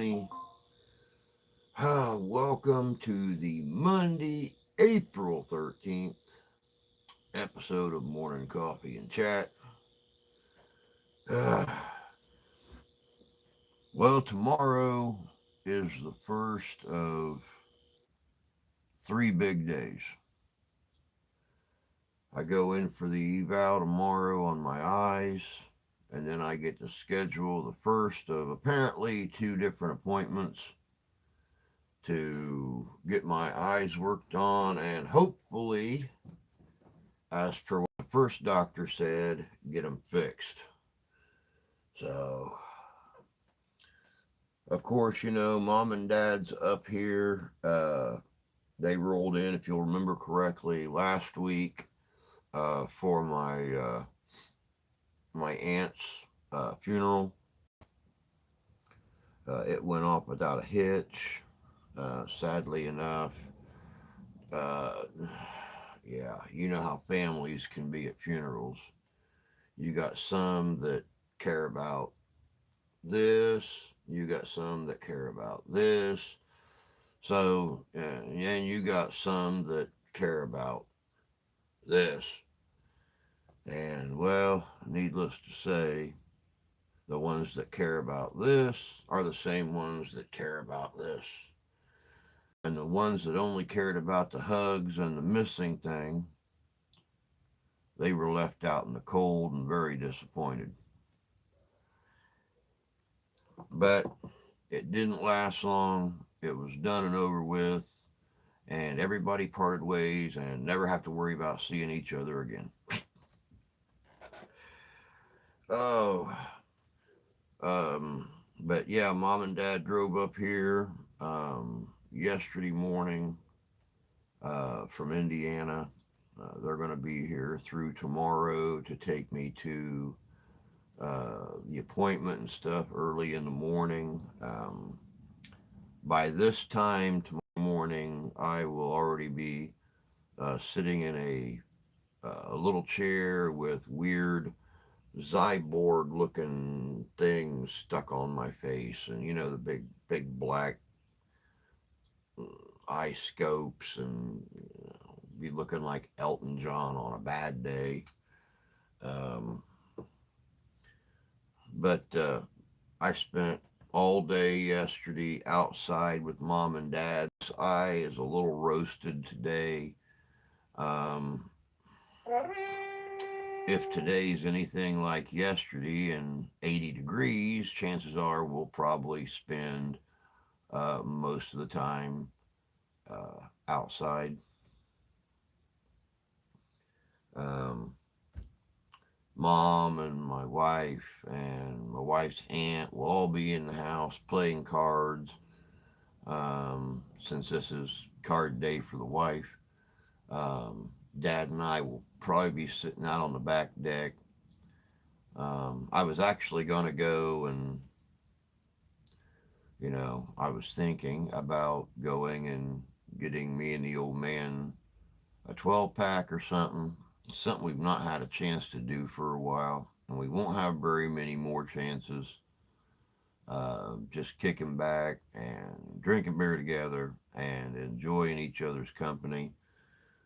Tony. Welcome to the Monday, April 13th episode of Morning Coffee and Chat. Uh, Tomorrow is the first of three big days. I go in for the eval tomorrow on my eyes, and then I get to schedule the first of apparently two different appointments to get my eyes worked on and hopefully, as per what the first doctor said, get them fixed. So, of course, mom and dad's up here. They rolled in, if you'll remember correctly, last week for my aunt's funeral. It went off without a hitch, sadly enough. Uh, yeah, you know how families can be at funerals. You got some that care about this, you got some that care about this. So, and you got some that care about this. And, well, needless to say, the ones that care about this are the same ones that care about this. And the ones that only cared about the hugs and the missing thing, they were left out in the cold and very disappointed. But it didn't last long. It was done and over with, and everybody parted ways and never have to worry about seeing each other again. Oh, but yeah, mom and dad drove up here yesterday morning from Indiana. They're going to be here through tomorrow to take me to the appointment and stuff early in the morning. By this time tomorrow morning, I will already be sitting in a little chair with weird Zyborg looking things stuck on my face, and the big black eye scopes, and be looking like Elton John on a bad day. Um, but I spent all day yesterday outside with mom and dad. This eye is a little roasted today. Um, if today's anything like yesterday and 80 degrees, chances are we'll probably spend most of the time outside. Um, Mom and my wife's aunt will all be in the house playing cards, since this is card day for the wife. Dad and I will probably be sitting out on the back deck. I was actually going to go and, I was thinking about going and getting me and the old man a 12 pack or something. Something we've not had a chance to do for a while, and we won't have very many more chances. Just kicking back and drinking beer together and enjoying each other's company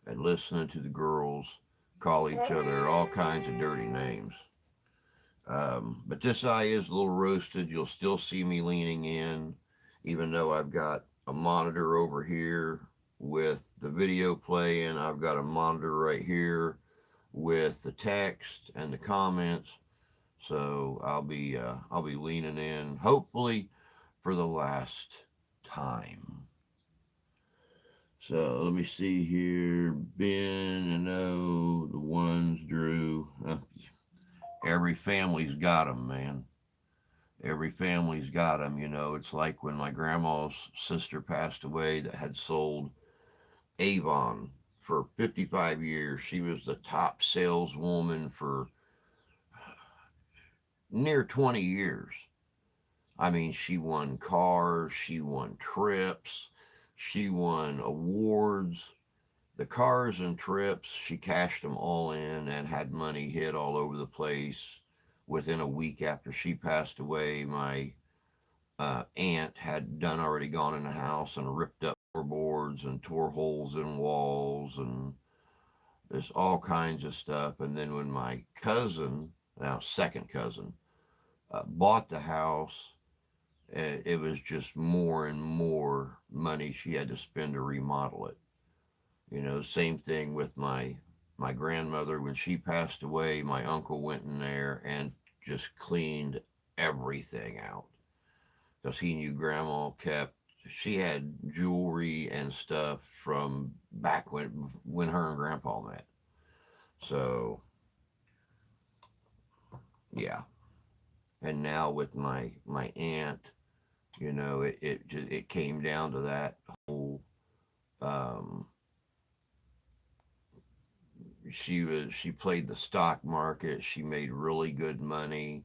and listening to the girls call each other all kinds of dirty names. But this eye is a little roasted. You'll still see me leaning in, even though I've got a monitor over here with the video playing. I've got a monitor right here with the text and the comments. So I'll be leaning in, hopefully for the last time. So let me see here. Ben and the ones Drew. Every family's got them, man. Every family's got them. It's like when my grandma's sister passed away that had sold Avon for 55 years. She was the top saleswoman for near 20 years. I mean, she won cars, she won trips, she won awards. The cars and trips, she cashed them all in and had money hid all over the place. Within a week after she passed away, my aunt had done already gone in the house and ripped up floorboards and tore holes in walls and there's all kinds of stuff. And then when my cousin, now second cousin, bought the house, it was just more and more money she had to spend to remodel it. Same thing with my grandmother when she passed away. My uncle went in there and just cleaned everything out because he knew grandma kept. She had jewelry and stuff from back when her and grandpa met. So yeah, and now with my aunt, it came down to that whole. Um, she played the stock market. She made really good money.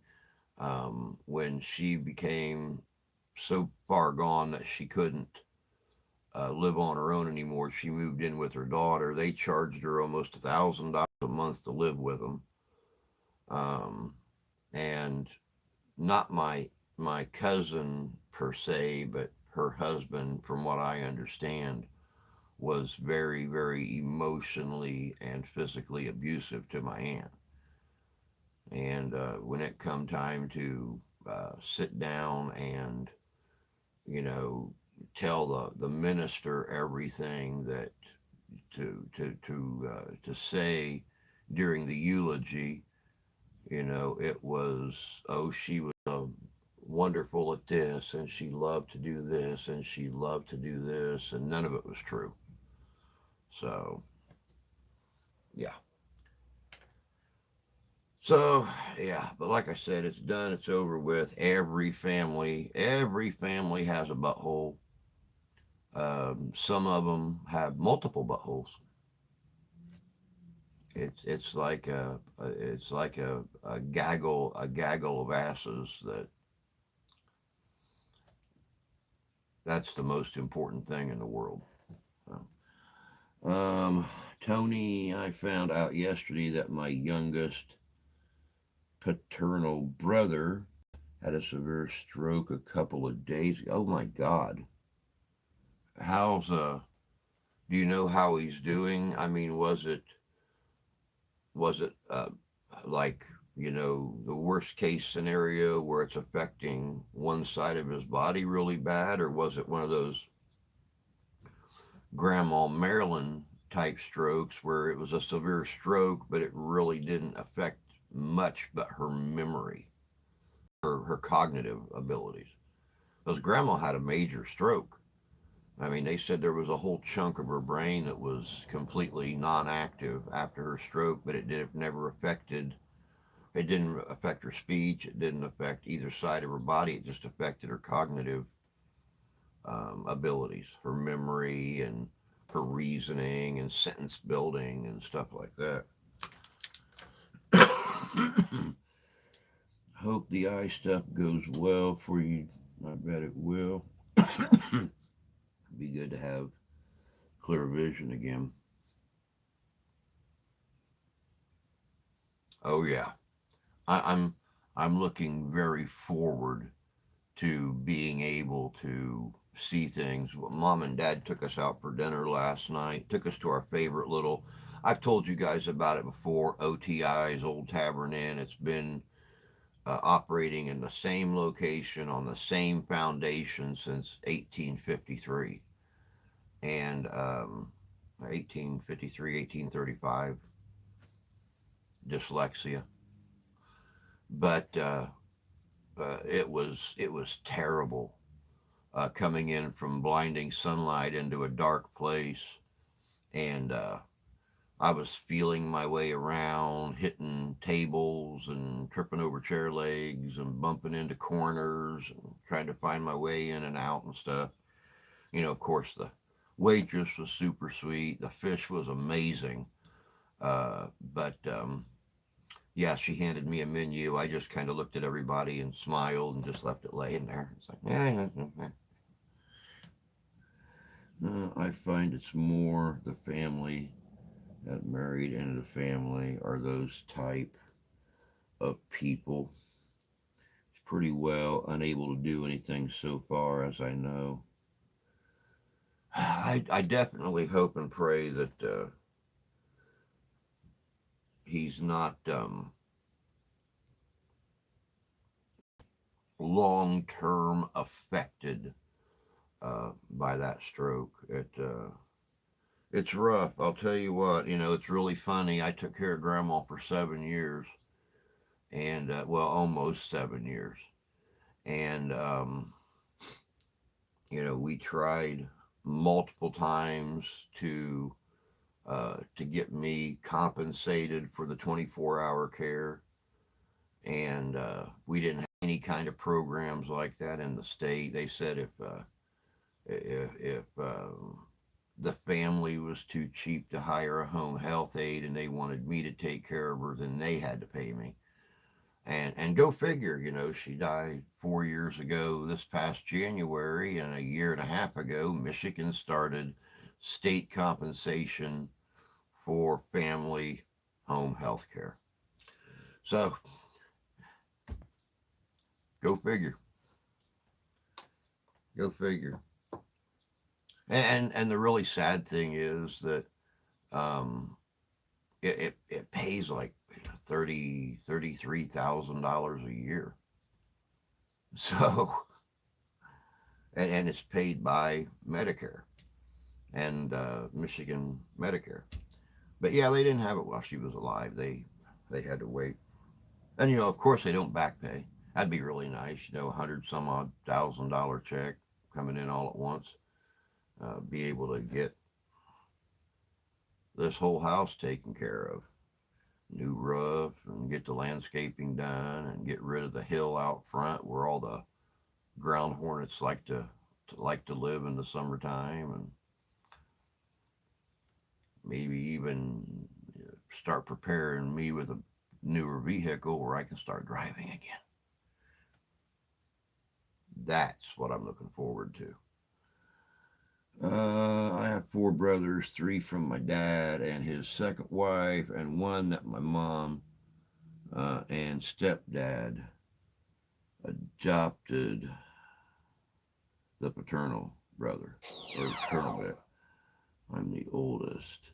When she became so far gone that she couldn't live on her own anymore, she moved in with her daughter. They charged her almost $1,000 a month to live with them. Um, and not my cousin per se, but her husband, from what I understand, was very, very emotionally and physically abusive to my aunt. And when it come time to sit down and you know tell the minister everything that to say during the eulogy, it was, oh, she was wonderful at this and she loved to do this and she loved to do this, and none of it was true. So yeah. So yeah, but like I said, it's done. It's over with. Every family has a butthole. Some of them have multiple buttholes. It's like a gaggle of asses. That's the most important thing in the world. So, Tony, I found out yesterday that my youngest paternal brother had a severe stroke a couple of days ago. Oh my God. How's do you know how he's doing? I mean, was it like, the worst case scenario where it's affecting one side of his body really bad, or was it one of those Grandma Marilyn type strokes where it was a severe stroke, but it really didn't affect much but her memory, her cognitive abilities? Because Grandma had a major stroke. I mean, they said there was a whole chunk of her brain that was completely non-active after her stroke, but it didn't affect her speech. It didn't affect either side of her body. It just affected her cognitive abilities, her memory, and her reasoning and sentence building and stuff like that. Hope the eye stuff goes well for you. I bet it will. Be good to have clear vision again. Oh yeah, I, I'm I'm looking very forward to being able to see things. Mom and Dad took us out for dinner last night. Took us to our favorite little. I've told you guys about it before. OTI's Old Tavern Inn. It's been operating in the same location on the same foundation since 1853 and 1853, 1835. Dyslexia, but it was terrible coming in from blinding sunlight into a dark place, and I was feeling my way around, hitting tables and tripping over chair legs and bumping into corners and trying to find my way in and out and stuff. Of course, the waitress was super sweet. The fish was amazing. But yeah, she handed me a menu. I just kind of looked at everybody and smiled and just left it laying there. It's like, yeah, yeah, yeah. I find it's more the family that married into the family are those type of people. pretty well, unable to do anything so far as I know. I definitely hope and pray that he's not long term affected by that stroke. It's rough. I'll tell you what. It's really funny. I took care of Grandma for 7 years, and well, almost 7 years, and we tried multiple times to to get me compensated for the 24-hour care, and we didn't have any kind of programs like that in the state. They said if the family was too cheap to hire a home health aide and they wanted me to take care of her, then they had to pay me. And go figure, she died 4 years ago this past January, and a year and a half ago, Michigan started state compensation for family home health care. So go figure. Go figure. And the really sad thing is that um, it pays like $33,000 a year. So and it's paid by Medicare and Michigan Medicare. But yeah, they didn't have it while she was alive. They had to wait. And of course, they don't back pay. That'd be really nice. A hundred some odd $1,000 check coming in all at once. Be able to get this whole house taken care of, new roof, and get the landscaping done, and get rid of the hill out front where all the ground hornets like to live in the summertime, and maybe even start preparing me with a newer vehicle where I can start driving again. That's what I'm looking forward to. I have four brothers, three from my dad and his second wife, and one that my mom and stepdad adopted the paternal brother or paternal dad. I'm the oldest.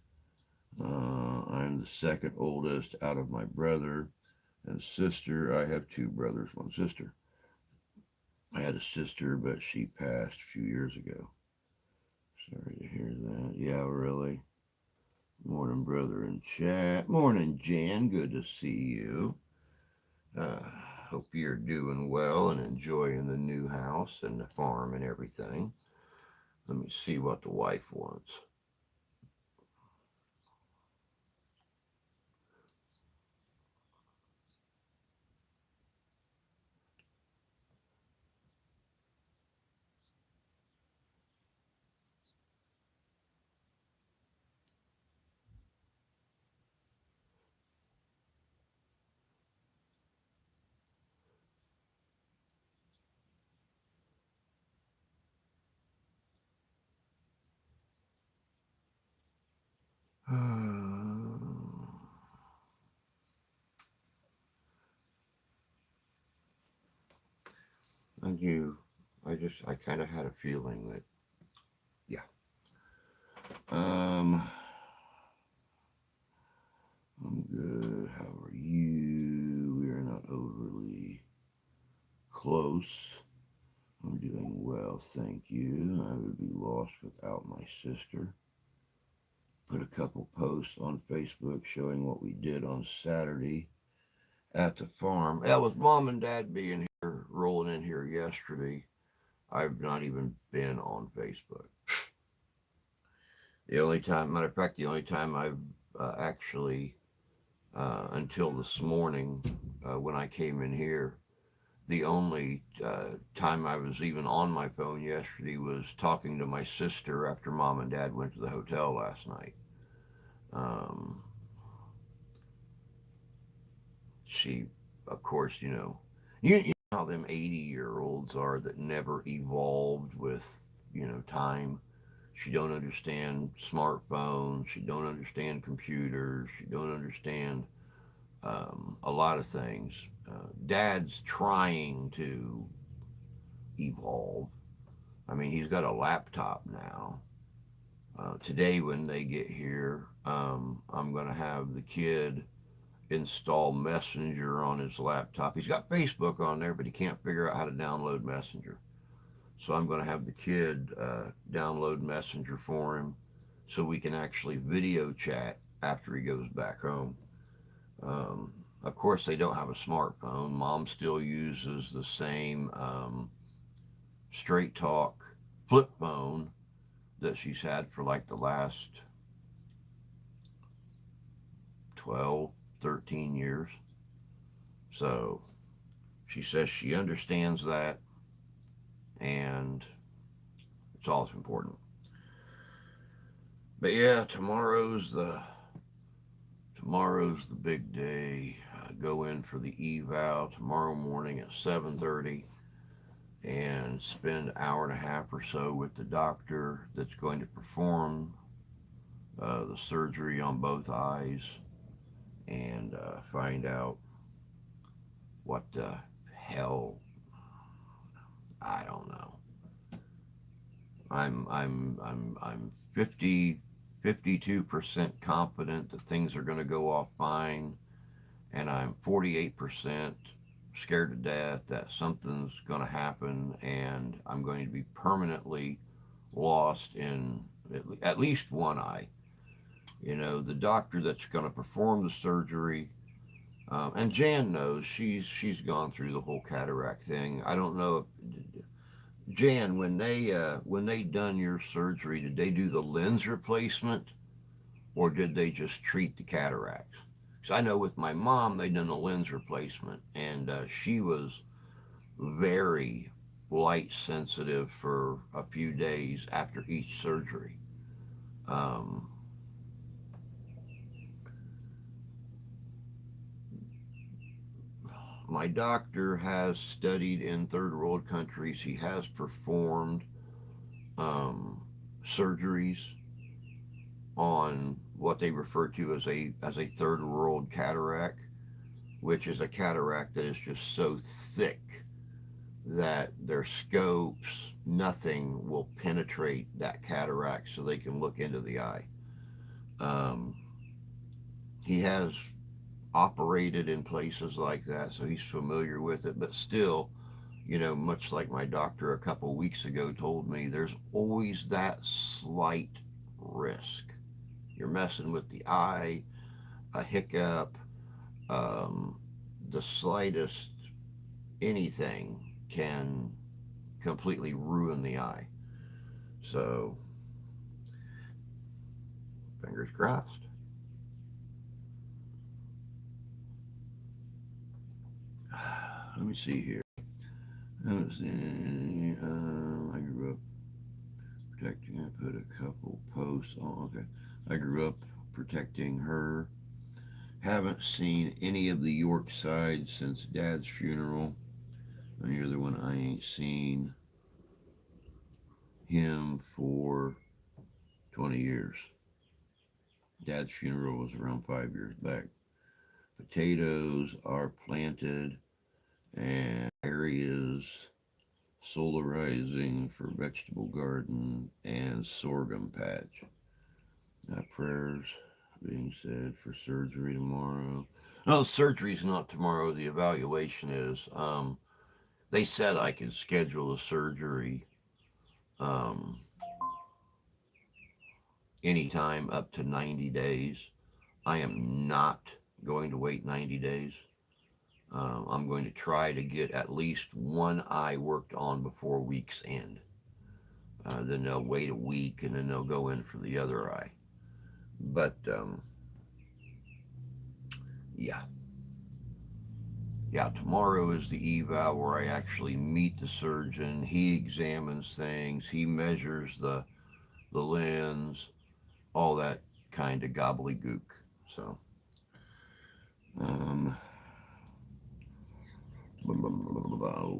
I'm the second oldest out of my brother and sister. I have two brothers, one sister. I had a sister, but she passed a few years ago. Sorry to hear that. Yeah, really. Morning, brother in chat. Morning, Jan. Good to see you. Hope you're doing well and enjoying the new house and the farm and everything. Let me see what the wife wants. And you, I kind of had a feeling that, yeah. I'm good. How are you? We are not overly close. I'm doing well, thank you. I would be lost without my sister. Put a couple posts on Facebook showing what we did on Saturday at the farm. Yeah, with mom and dad being here, rolling in here yesterday, I've not even been on Facebook. The only time, matter of fact, the only time I've actually, until this morning when I came in here, the only time I was even on my phone yesterday was talking to my sister after mom and dad went to the hotel last night. Um, she, of course, you know how them 80-year-olds are that never evolved with, time. She don't understand smartphones. She don't understand computers. She don't understand a lot of things. Dad's trying to evolve. I mean, he's got a laptop now. Today, when they get here, I'm going to have the kid install Messenger on his laptop. He's got Facebook on there, but he can't figure out how to download Messenger. So I'm going to have the kid download Messenger for him so we can actually video chat after he goes back home. Of course, they don't have a smartphone. Mom still uses the same straight talk flip phone that she's had for like the last 12, 13 years. So she says she understands that, and it's all important. But yeah, tomorrow's the big day. Go in for the eval tomorrow morning at 7:30 and spend an hour and a half or so with the doctor that's going to perform the surgery on both eyes and find out what the hell. I don't know. I'm 52% confident that things are going to go off fine, and I'm 48% scared to death that something's going to happen and I'm going to be permanently lost in at least one eye. You know, the doctor that's going to perform the surgery, and Jan knows she's gone through the whole cataract thing. I don't know if Jan, when they done your surgery, did they do the lens replacement or did they just treat the cataracts? Because I know with my mom they done the lens replacement, and she was very light sensitive for a few days after each surgery. Um, my doctor has studied in third world countries. He has performed um, surgeries on what they refer to as a third world cataract, which is a cataract that is just so thick that their scopes, nothing will penetrate that cataract so they can look into the eye. Um, he has operated in places like that, so he's familiar with it, but still, you know, much like my doctor a couple of weeks ago told me, there's always that slight risk. You're messing with the eye, a hiccup, um, the slightest anything can completely ruin the eye. So, fingers crossed. Let me see here. I grew up protecting. I put a couple posts on. Okay. I grew up protecting her. Haven't seen any of the York side since Dad's funeral. And the other one, I ain't seen him for 20 years. Dad's funeral was around 5 years back. Potatoes are planted and areas solarizing for vegetable garden and sorghum patch. Prayers being said for surgery tomorrow. No, the surgery's not tomorrow. The evaluation is. They said I could schedule a surgery um, anytime up to 90 days. I am not going to wait 90 days. I'm going to try to get at least one eye worked on before week's end. Then they'll wait a week and then they'll go in for the other eye. But yeah, yeah, tomorrow is the eval where I actually meet the surgeon. He examines things, he measures the lens, all that kind of gobbledygook. So, um,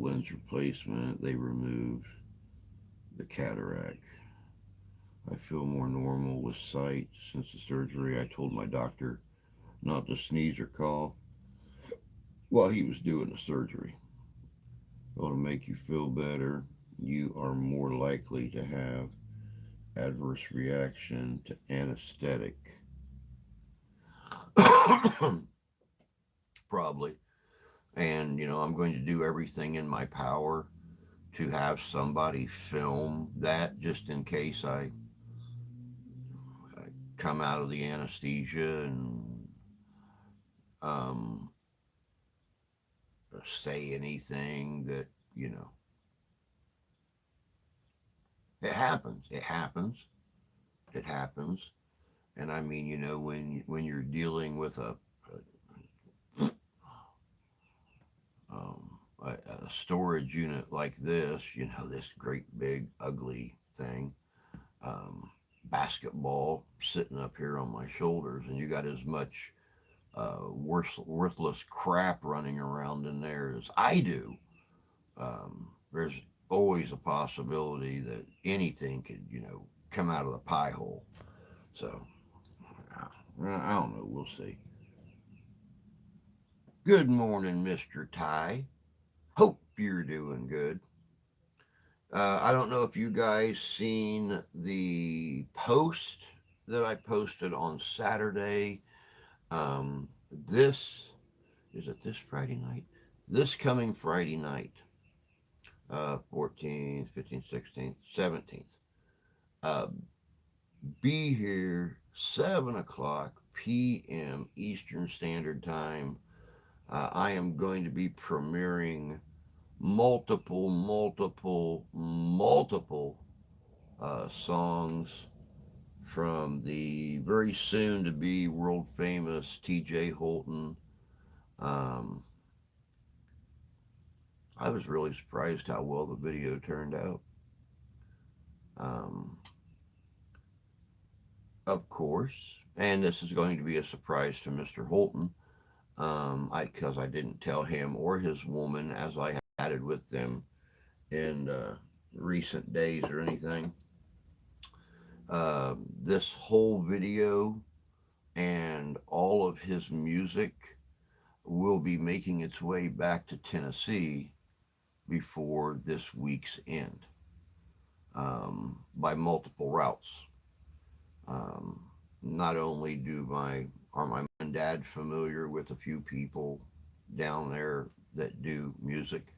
lens replacement, they removed the cataract. I feel more normal with sight since the surgery. I told my doctor not to sneeze or cough. while he was doing the surgery. Well, to make you feel better, you are more likely to have adverse reaction to anesthetic. Probably. And, I'm going to do everything in my power to have somebody film that just in case I come out of the anesthesia and um, say anything that, you know, it happens. It happens. It happens. And I mean, when you're dealing with a storage unit like this, this great big ugly thing, um, basketball sitting up here on my shoulders, and you got as much worthless crap running around in there as I do. There's always a possibility that anything could, come out of the pie hole. So I don't know. We'll see. Good morning, Mr. Ty. Hope you're doing good. I don't know if you guys seen the post that I posted on Saturday. This is it this Friday night? This coming Friday night, 14th, 15th, 16th, 17th. Uh, be here 7 o'clock p.m. Eastern Standard Time. I am going to be premiering multiple songs from the very soon to be world famous TJ Holton. Um, I was really surprised how well the video turned out. Um, of course, and this is going to be a surprise to Mr. Holton, because I didn't tell him or his woman as I chatted with them in recent days or anything. This whole video and all of his music will be making its way back to Tennessee before this week's end, by multiple routes. Not only are my mom and dad familiar with a few people down there that do music,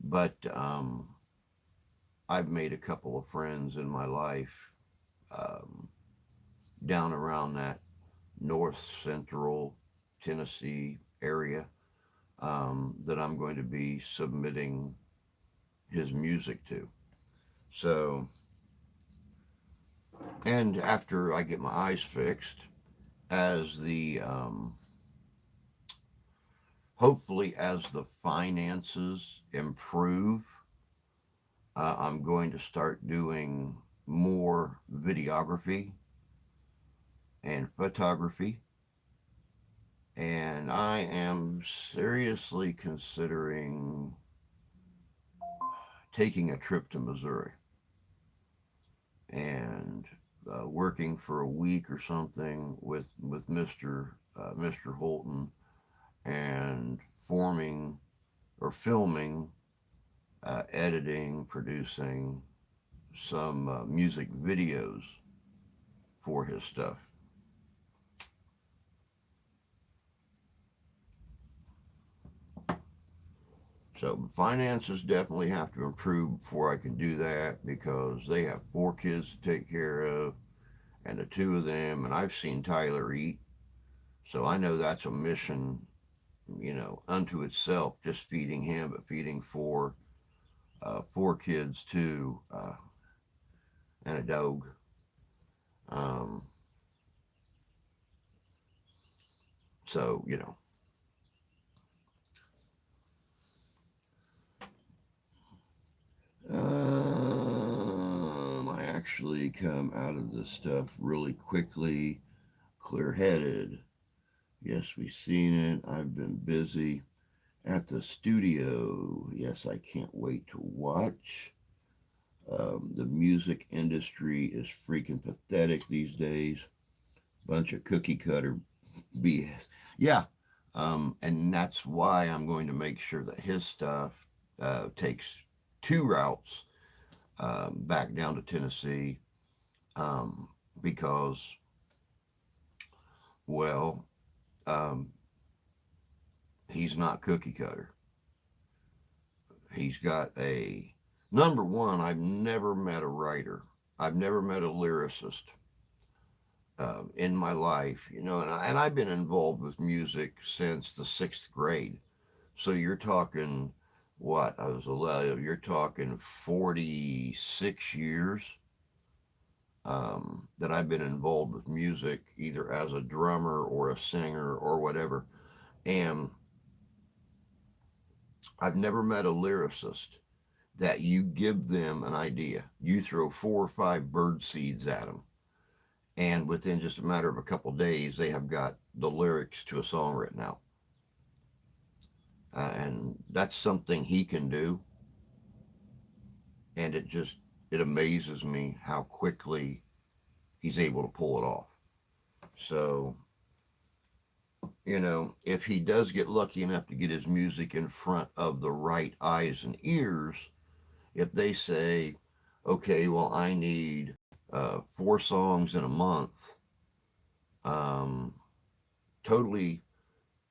but I've made a couple of friends in my life um, down around that north central Tennessee area, that I'm going to be submitting his music to. So, and after I get my eyes fixed, as the hopefully as the finances improve, I'm going to start doing more videography and photography. And I am seriously considering taking a trip to Missouri and working for a week or something with Mr. Holton and forming or filming, editing, producing some music videos for his stuff. So finances definitely have to improve before I can do that because they have 4 kids to take care of, and the two of them, and I've seen Tyler eat, so I know that's a mission, unto itself. Just feeding him, but feeding 4 kids too, and a dog. Um, so I actually come out of this stuff really quickly, clear headed. Yes, we've seen it. I've been busy at the studio. Yes, I can't wait to watch. The music industry is freaking pathetic these days. Bunch of cookie cutter BS. Yeah, And that's why I'm going to make sure that his stuff takes two routes back down to Tennessee, um, because, well, um, he's not cookie cutter. He's got a number one. I've never met a writer. I've never met a lyricist in my life, and I've been involved with music since the sixth grade. So you're talking what? I was 11. You're talking 46 years that I've been involved with music, either as a drummer or a singer or whatever. And I've never met a lyricist that you give them an idea, you throw four or five bird seeds at them, and within just a matter of a couple of days, they have got the lyrics to a song written out. And that's something he can do, and it amazes me how quickly he's able to pull it off. So, if he does get lucky enough to get his music in front of the right eyes and ears, if they say, okay, well, I need four songs in a month, um, totally,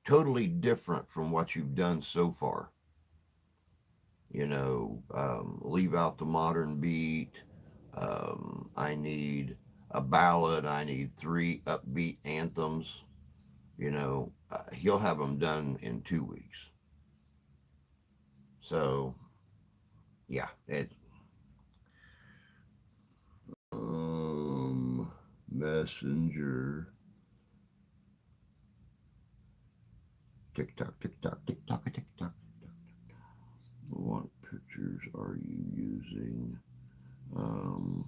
totally different from what you've done so far. Leave out the modern beat. I need a ballad. I need three upbeat anthems. He'll have them done in 2 weeks. So, yeah, Messenger, TikTok, TikTok, TikTok, TikTok. What pictures are you using? Um,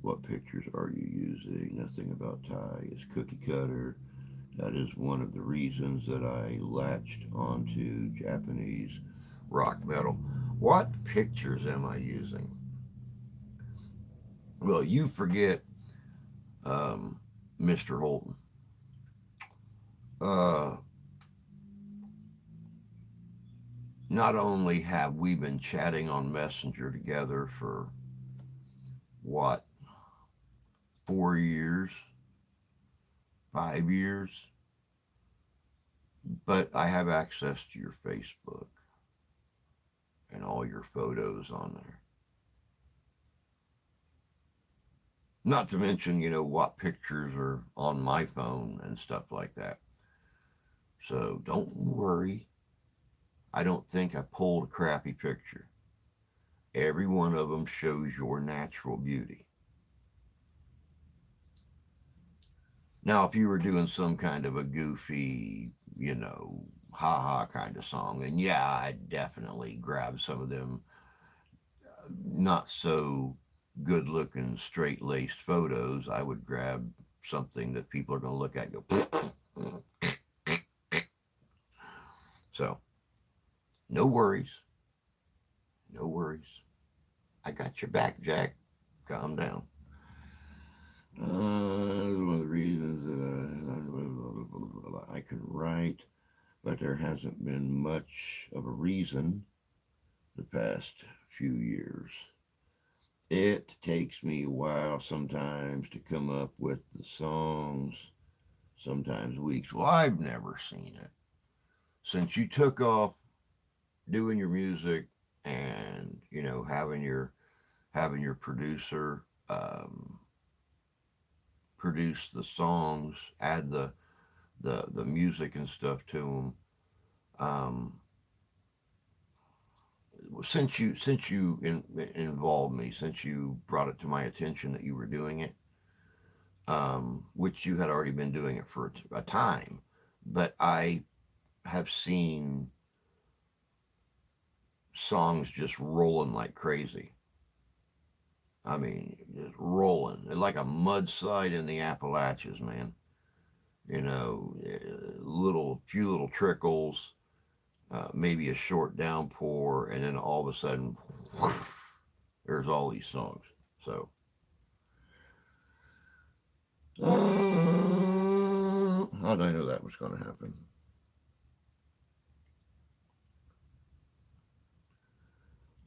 what pictures are you using? Nothing about Ty is cookie cutter. That is one of the reasons that I latched onto Japanese rock metal. What pictures am I using? Well, you forget um, Mr. Holton. Uh, Not only have we been chatting on Messenger together for what, 4 years, 5 years, but I have access to your Facebook and all your photos on there. Not to mention, what pictures are on my phone and stuff like that. So don't worry. I don't think I pulled a crappy picture. Every one of them shows your natural beauty. Now, if you were doing some kind of a goofy, ha kind of song, then yeah, I'd definitely grab some of them not so good looking, straight laced photos. I would grab something that people are going to look at and go, so no worries. No worries. I got your back, Jack. Calm down. One of the reasons that I can write, but there hasn't been much of a reason the past few years. It takes me a while sometimes to come up with the songs, sometimes weeks. Well, I've never seen it. Since you took off doing your music and, having your producer produce the songs, add the music and stuff to them. Since you involved me, since you brought it to my attention that you were doing it, which you had already been doing it for a time, but I have seen songs just rolling like crazy. I mean, just rolling like a mudslide in the Appalachians, man. Few little trickles, maybe a short downpour, and then all of a sudden, whoosh, there's all these songs. So, how did I know that was going to happen?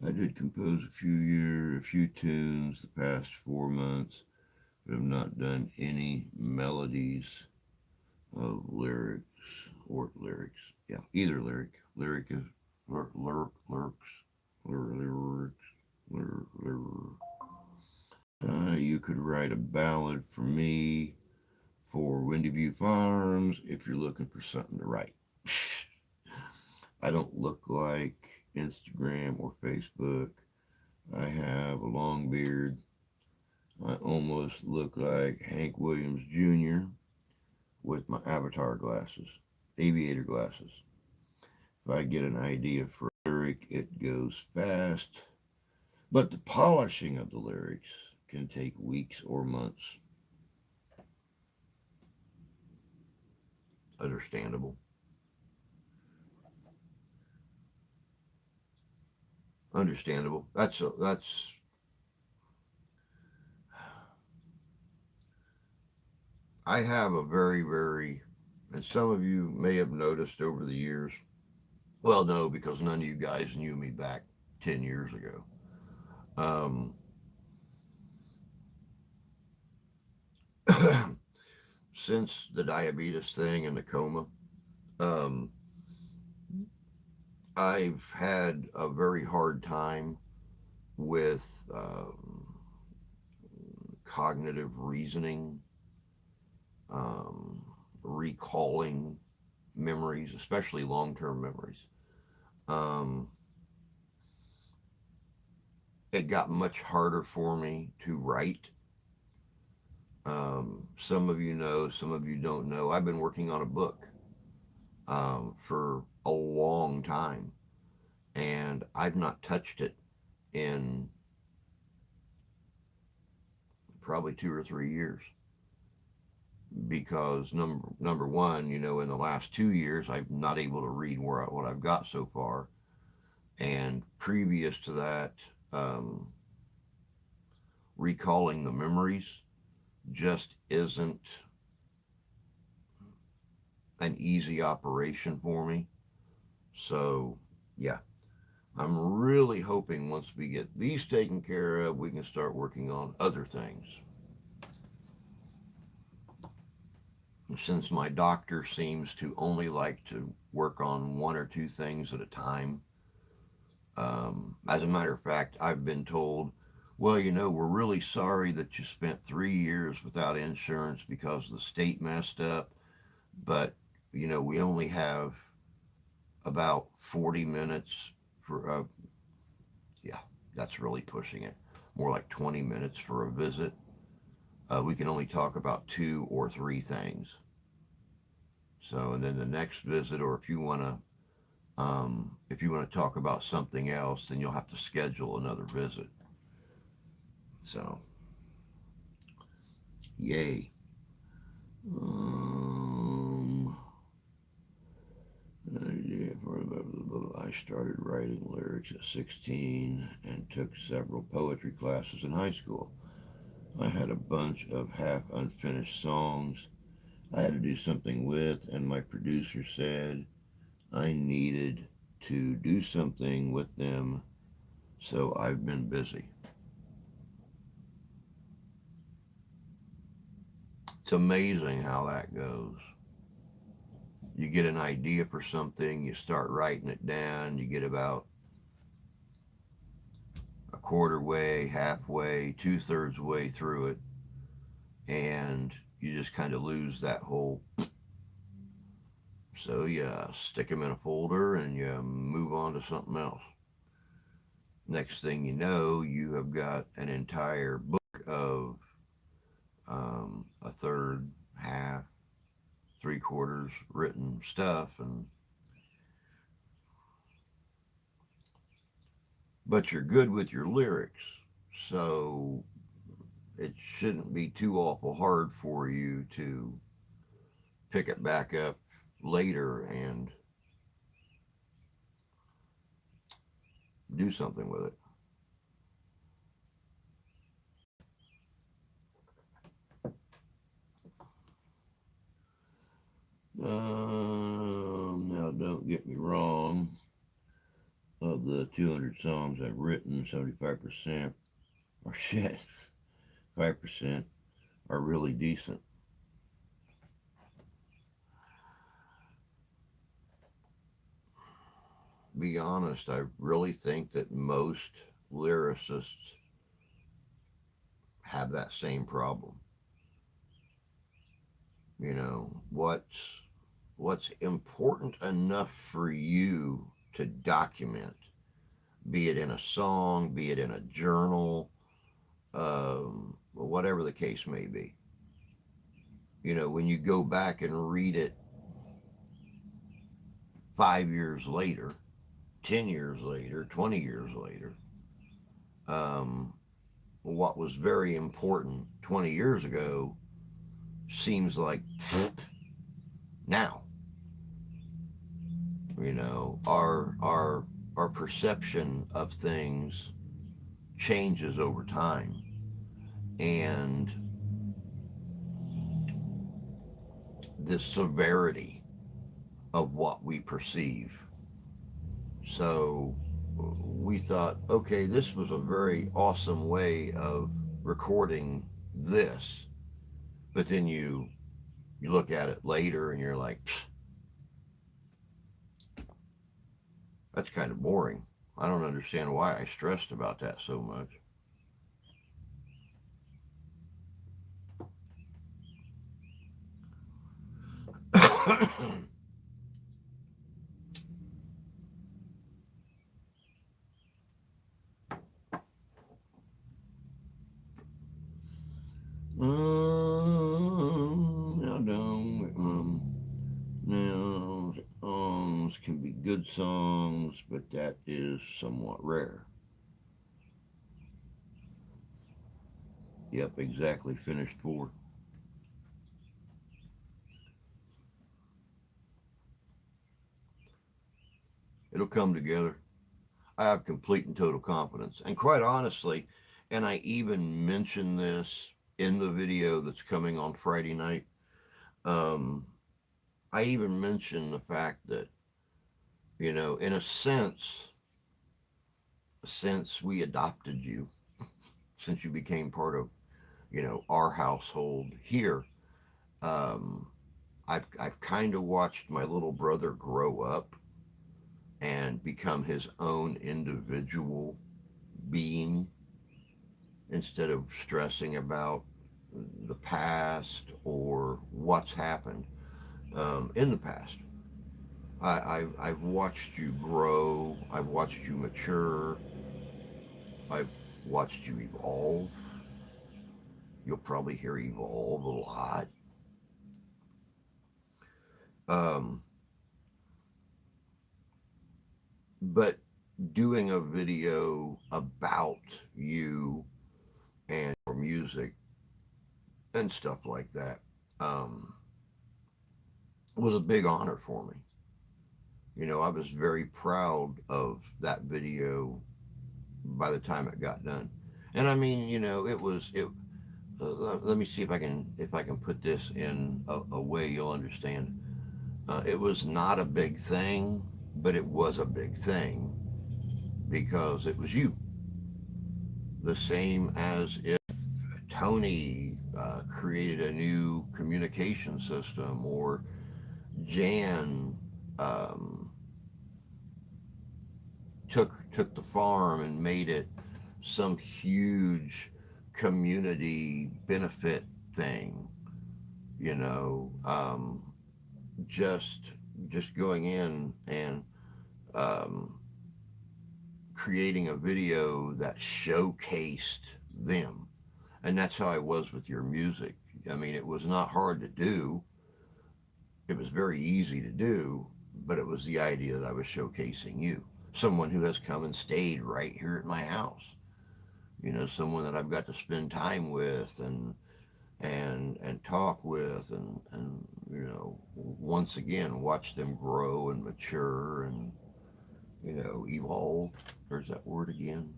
I did compose a few tunes the past 4 months, but have not done any melodies of lyrics or lyrics. Yeah, either lyric. Lyric is lyrics, lyrics, lyrics. You could write a ballad for me for Windy View Farms if you're looking for something to write. I don't look like Instagram or Facebook. I have a long beard. I almost look like Hank Williams Jr. with my avatar glasses, aviator glasses. If I get an idea for a lyric, it goes fast. But the polishing of the lyrics can take weeks or months. Understandable. Understandable. That's. I have a very, and some of you may have noticed over the years. Well, no, because none of you guys knew me back 10 years ago. Um, since the diabetes thing and the coma, um, I've had a very hard time with cognitive reasoning, um, recalling memories, especially long term memories. Um, it got much harder for me to write. Some of you know, some of you don't know. I've been working on a book for a long time, and I've not touched it in probably 2 or 3 years because number one, in the last 2 years, I'm not able to read what I've got so far, and previous to that, um, recalling the memories just isn't an easy operation for me. So, yeah, I'm really hoping once we get these taken care of, we can start working on other things. Since my doctor seems to only like to work on one or two things at a time, as a matter of fact, I've been told, well, we're really sorry that you spent 3 years without insurance because the state messed up, but, we only have about 40 minutes for, yeah, that's really pushing it. More like 20 minutes for a visit. We can only talk about two or three things. So, and then the next visit, or if you want to talk about something else, then you'll have to schedule another visit. So, yay. Um, I started writing lyrics at 16 and took several poetry classes in high school. I had a bunch of half unfinished songs I had to do something with, and my producer said I needed to do something with them, so I've been busy. It's amazing how that goes. You get an idea for something, you start writing it down, you get about a quarter way, halfway, 2/3 way through it, and you just kind of lose that whole. So you stick them in a folder and you move on to something else. Next thing you know, you have got an entire book of a third, half, 3/4 written stuff, and but you're good with your lyrics, so it shouldn't be too awful hard for you to pick it back up later and do something with it. Now, don't get me wrong. Of the 200 songs I've written, 75% are shit. 5% are really decent. Be honest, I really think that most lyricists have that same problem. You know, what's important enough for you to document, be it in a song, be it in a journal, whatever the case may be. You know, when you go back and read it 5 years later, 10 years later, 20 years later, um, what was very important 20 years ago seems like now. You know, our perception of things changes over time, and the severity of what we perceive. So we thought, okay, this was a very awesome way of recording this, but then you look at it later and you're like, that's kind of boring. I don't understand why I stressed about that so much. Now, now, songs can be good songs, but that is somewhat rare. Yep, exactly. Finished four. It'll come together. I have complete and total confidence. And quite honestly, and I even mentioned this in the video that's coming on Friday night. Um, I even mentioned the fact that, you know, in a sense, since we adopted you, since you became part of, you know, our household here, um, I've kind of watched my little brother grow up and become his own individual being instead of stressing about the past or what's happened in the past. I've watched you grow. I've watched you mature. I've watched you evolve. You'll probably hear evolve a lot. Um, but doing a video about you and your music and stuff like that um, was a big honor for me. You know, I was very proud of that video by the time it got done. And I mean, you know, it was it. Let me see if I can put this in a way you'll understand. It was not a big thing, but it was a big thing because it was you. The same as if Tony created a new communication system, or Jan um, took the farm and made it some huge community benefit thing. You know, just just going in and um, creating a video that showcased them, and that's how I was with your music. I mean, it was not hard to do. It was very easy to do, but it was the idea that I was showcasing you, someone who has come and stayed right here at my house. You know, someone that I've got to spend time with and talk with, and you know, once again watch them grow and mature and, you know, evolve. There's that word again.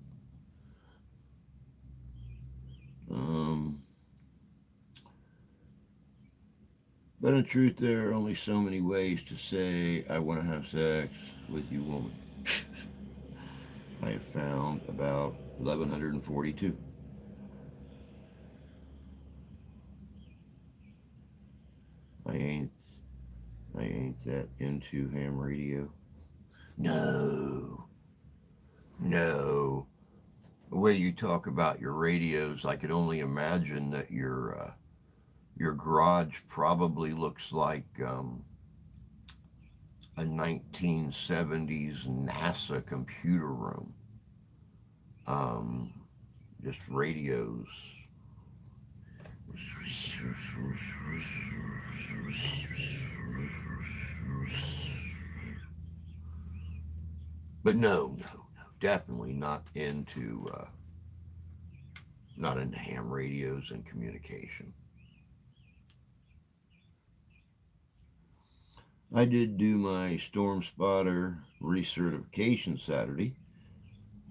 Um, but in truth, there are only so many ways to say I want to have sex with you, woman. I have found about 1142. I ain't I ain't that into ham radio. No, no. The way you talk about your radios, I could only imagine that your garage probably looks like a 1970s NASA computer room. Um, just radios. But no, definitely not into ham radios and communication. I did do my storm spotter recertification Saturday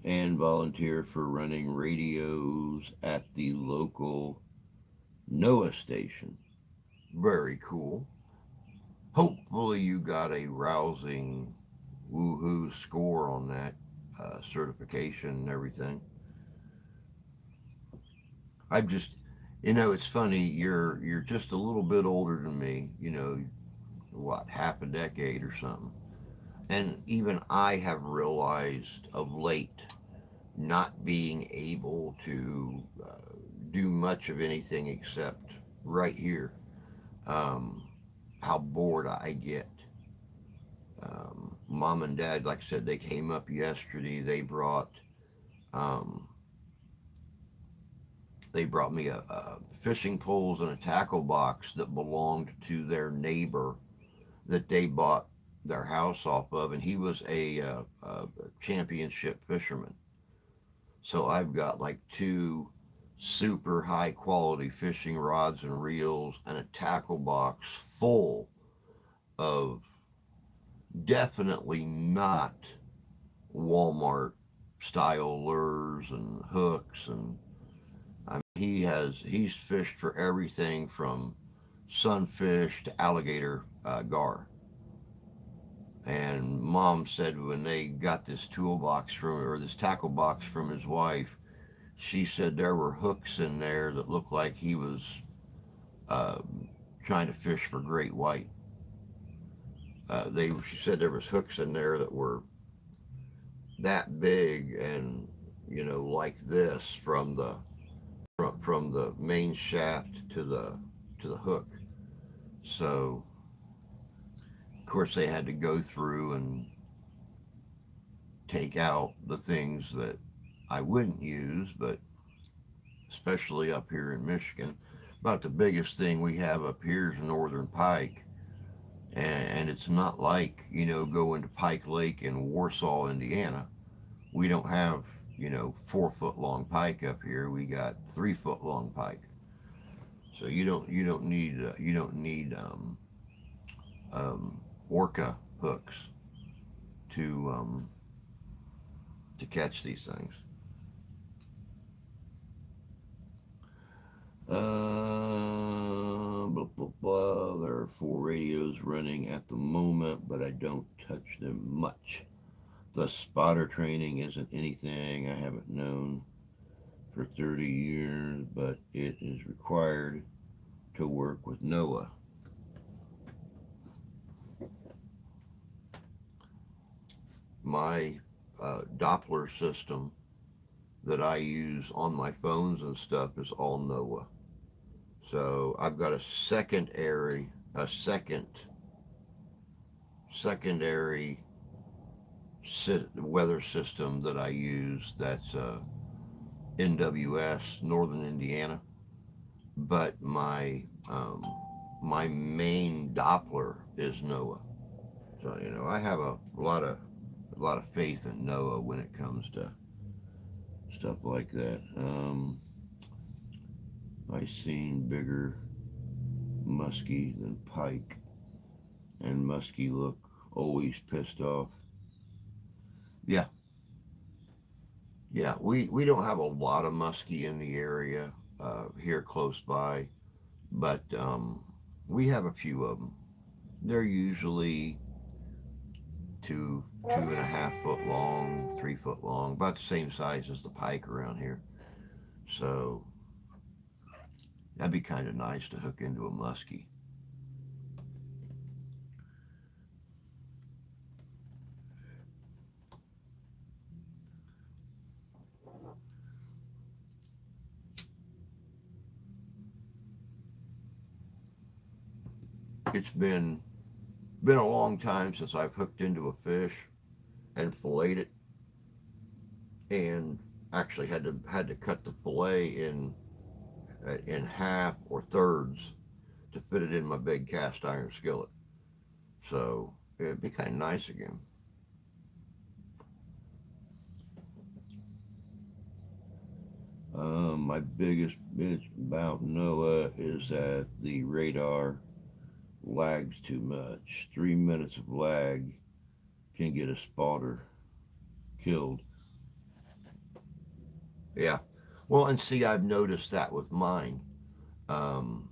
and volunteer for running radios at the local NOAA station. Very cool. Hopefully, you got a rousing woohoo score on that certification and everything. I'm just, it's funny. You're just a little bit older than me. What, half a decade or something. And even I have realized of late not being able to do much of anything except right here. Um, how bored I get. Mom and Dad, like I said, they came up yesterday. Um, they brought me a fishing poles and a tackle box that belonged to their neighbor that they bought their house off of, and he was a championship fisherman. So I've got like two super high quality fishing rods and reels and a tackle box full of definitely not Walmart style lures and hooks. And I mean, he's fished for everything from sunfish to alligator gar. And Mom said when they got this toolbox from, or this tackle box from his wife, she said there were hooks in there that looked like he was uh, trying to fish for great white. She said there was hooks in there that were that big and like this from the main shaft to the hook. So of course they had to go through and take out the things that I wouldn't use, but especially up here in Michigan. About the biggest thing we have up here is northern pike, and it's not like going to Pike Lake in Warsaw, Indiana. We don't have 4 foot long pike up here. We got 3 foot long pike. So you don't need orca hooks to to catch these things. Blah, blah, blah. There are 4 radios running at the moment, but I don't touch them much. The spotter training isn't anything I haven't known for 30 years, but it is required to work with NOAA. My Doppler system that I use on my phones and stuff is all NOAA. So I've got a secondary weather system that I use that's NWS, Northern Indiana. But my main Doppler is NOAA. So I have a lot of faith in NOAA when it comes to stuff like that. I seen bigger muskie than pike, and muskie look always pissed off. Yeah, yeah. We don't have a lot of muskie in the area here close by, but we have a few of them. They're usually 2.5 foot long, 3 foot long, about the same size as the pike around here. So that'd be kind of nice to hook into a muskie. It's been a long time since I've hooked into a fish and filleted it, and actually had to cut the fillet in half or thirds to fit it in my big cast iron skillet. So it'd be kind of nice again. My biggest bitch about Noah is that the radar lags too much. 3 minutes of lag can get a spotter killed. Yeah. Well, and see, I've noticed that with mine. Um,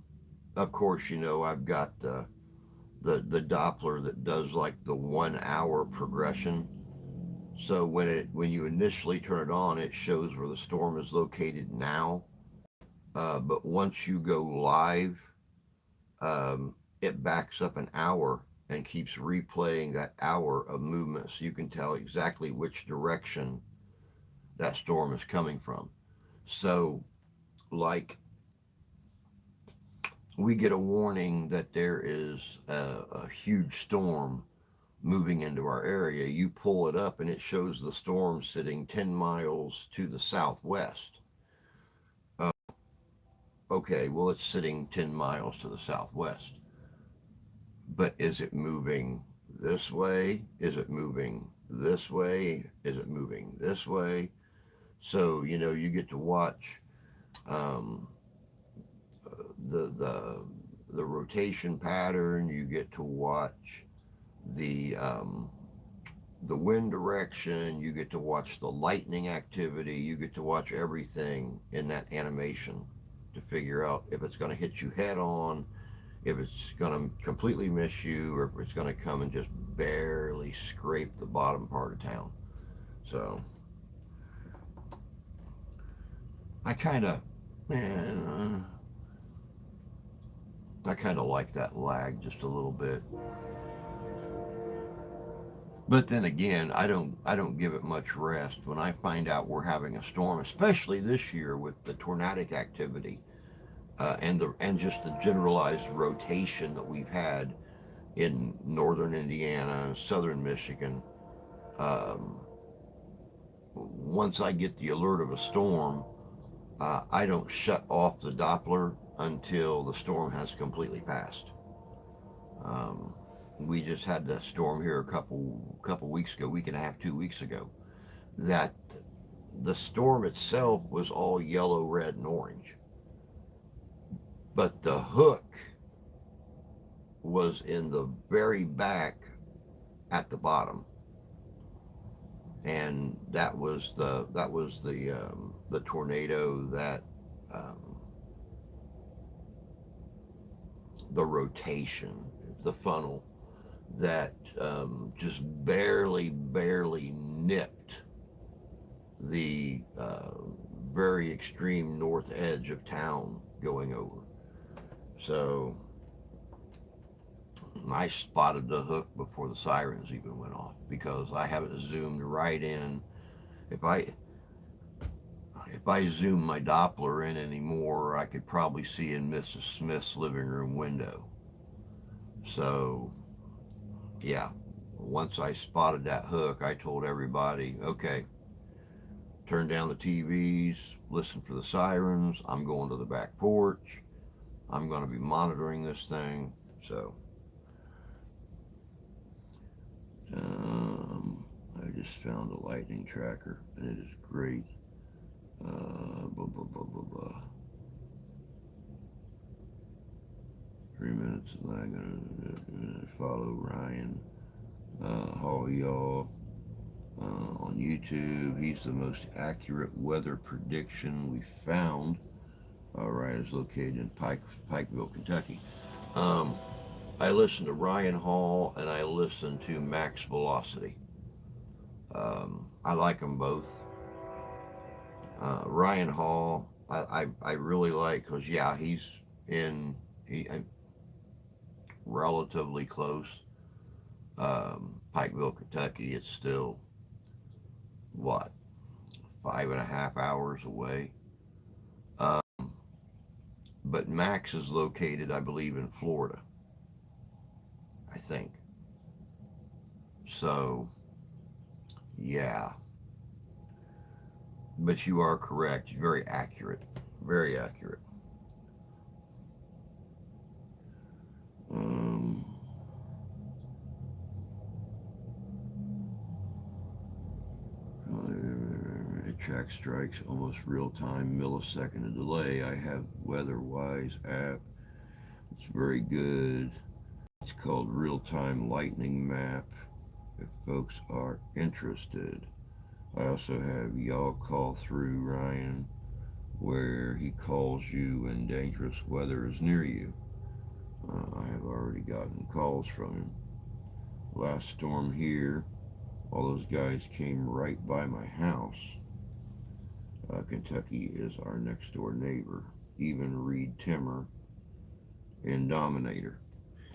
of course, I've got the Doppler that does like the 1 hour progression. So when you initially turn it on, it shows where the storm is located now. But once you go live, it backs up an hour and keeps replaying that hour of movement, so you can tell exactly which direction that storm is coming from. So, like, we get a warning that there is a huge storm moving into our area. You pull it up and it shows the storm sitting 10 miles to the southwest. Uh, okay, well, it's sitting 10 miles to the southwest. But is it moving this way? Is it moving this way? Is it moving this way? So, you get to watch um, the, the, the rotation pattern. You get to watch the the wind direction, you get to watch the lightning activity, you get to watch everything in that animation to figure out if it's going to hit you head on, if it's going to completely miss you, or if it's going to come and just barely scrape the bottom part of town. So I kind of, man, I kind of like that lag just a little bit. But then again, I don't give it much rest when I find out we're having a storm, especially this year with the tornadic activity and just the generalized rotation that we've had in northern Indiana and southern Michigan. Um, Once I get the alert of a storm, I don't shut off the Doppler until the storm has completely passed. Um, we just had the storm here a couple weeks ago, week and a half, 2 weeks ago. That the storm itself was all yellow, red, and orange, but the hook was in the very back at the bottom, and that was the tornado that um, the rotation, the funnel that just barely nipped the very extreme north edge of town going over. So I spotted the hook before the sirens even went off because I have it zoomed right in. If I if I zoom my Doppler in anymore, I could probably see in Mrs. Smith's living room window. So yeah, once I spotted that hook, I told everybody, okay, turn down the TVs, listen for the sirens. I'm going to the back porch. I'm going to be monitoring this thing. So, I just found a lightning tracker, and it is great. Blah, blah, blah, blah, blah. 3 minutes, and I'm gonna follow Ryan Hall, y'all, on YouTube. He's the most accurate weather prediction we found. All right, is located in Pikeville, Kentucky. Um, I listen to Ryan Hall and I listen to Max Velocity. I like them both. Ryan Hall, I really like because yeah, he's in relatively close. Pikeville, Kentucky. It's still what 5.5 hours away. Um, but Max is located, I believe, in Florida. I think so. Yeah, but you are correct. Very accurate. Very accurate. Um, it tracks strikes almost real time, millisecond of delay. I have WeatherWise app. It's very good. It's called Real Time Lightning Map. If folks are interested, I also have Y'all Call Through Ryan, where he calls you when dangerous weather is near you. I have already gotten calls from him. Last storm here, all those guys came right by my house. Kentucky is our next door neighbor. Even Reed Timmer in Dominator.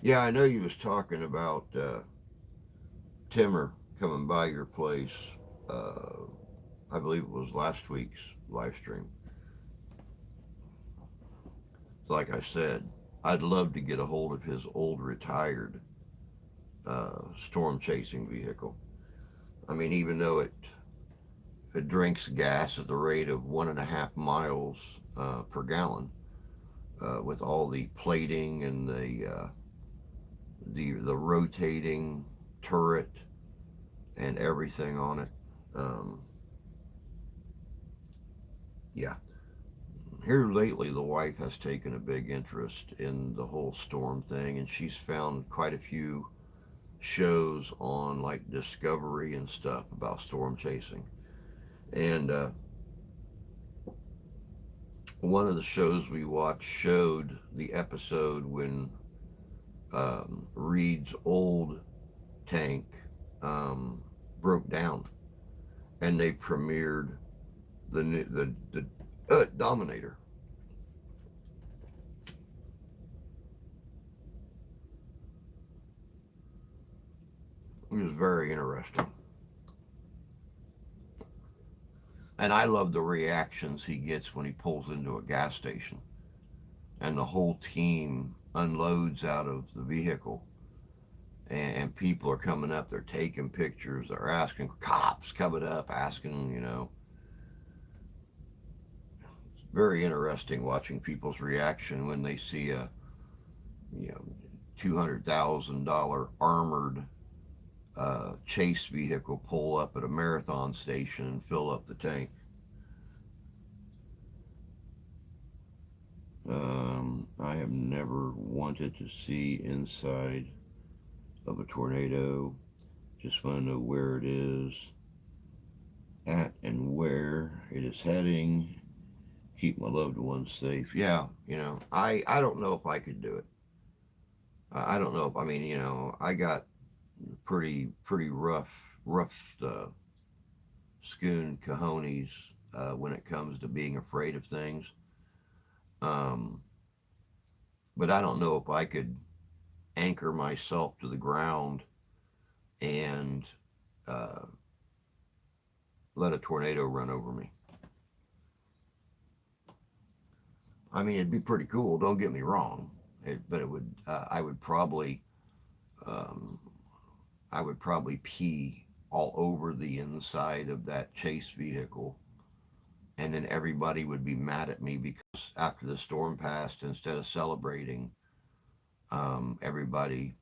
Yeah, I know you was talking about Timmer coming by your place. Uh, I believe it was last week's live stream. Like I said, I'd love to get a hold of his old retired storm chasing vehicle. I mean, even though it drinks gas at the rate of 1.5 miles per gallon, with all the plating and the rotating turret and everything on it. Um, yeah, here lately, the wife has taken a big interest in the whole storm thing, and she's found quite a few shows on like Discovery and stuff about storm chasing. And one of the shows we watched showed the episode when Reed's old tank um, broke down, and they premiered the Dominator. It was very interesting, and I love the reactions he gets when he pulls into a gas station, and the whole team unloads out of the vehicle, and people are coming up, they're taking pictures, they're asking, cops coming up asking, it's very interesting watching people's reaction when they see a you know $200,000 armored chase vehicle pull up at a marathon station and fill up the tank. I have never wanted to see inside of a tornado. Just want to know where it is at and where it is heading. Keep my loved ones safe. Yeah, I don't know if I could do it. I don't know if I mean, I got pretty rough scoon cojones when it comes to being afraid of things. Um, but I don't know if I could anchor myself to the ground and uh, let a tornado run over me. I mean, it'd be pretty cool. Don't get me wrong, but it would. Um, I would probably pee all over the inside of that chase vehicle, and then everybody would be mad at me because after the storm passed, instead of celebrating, everybody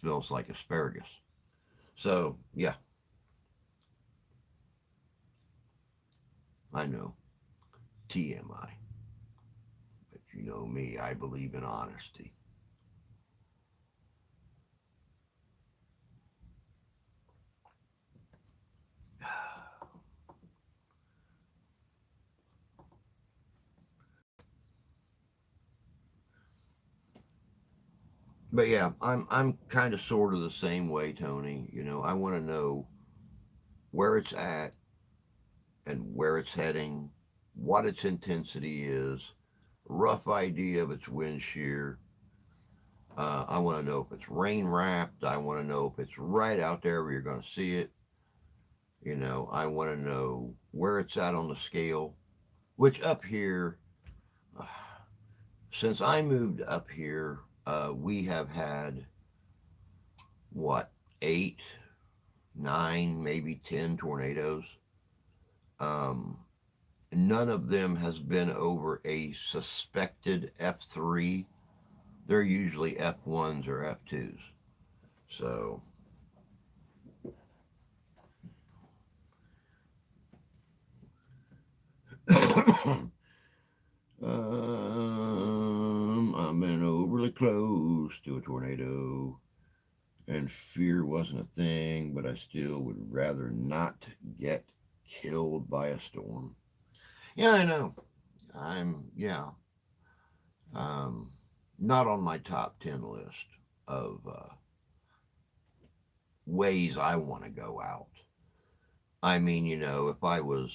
feels like asparagus. So yeah, I know TMI, but you know me, I believe in honesty. But yeah, I'm kind of sort of the same way, Tony. You know, I want to know where it's at and where it's heading, what its intensity is, rough idea of its wind shear. I want to know if it's rain wrapped. I want to know if it's right out there where you're going to see it. You know, I want to know where it's at on the scale, which up here, uh, since I moved up here, we have had what, eight, nine, maybe 10 tornadoes. Um, None of them has been over a suspected F3. They're usually F1s or F2s. So, I've been overly close to a tornado, and fear wasn't a thing, but I still would rather not get killed by a storm. Yeah, I know. Yeah, um, not on my top 10 list of ways I want to go out. I mean, you know, if I was,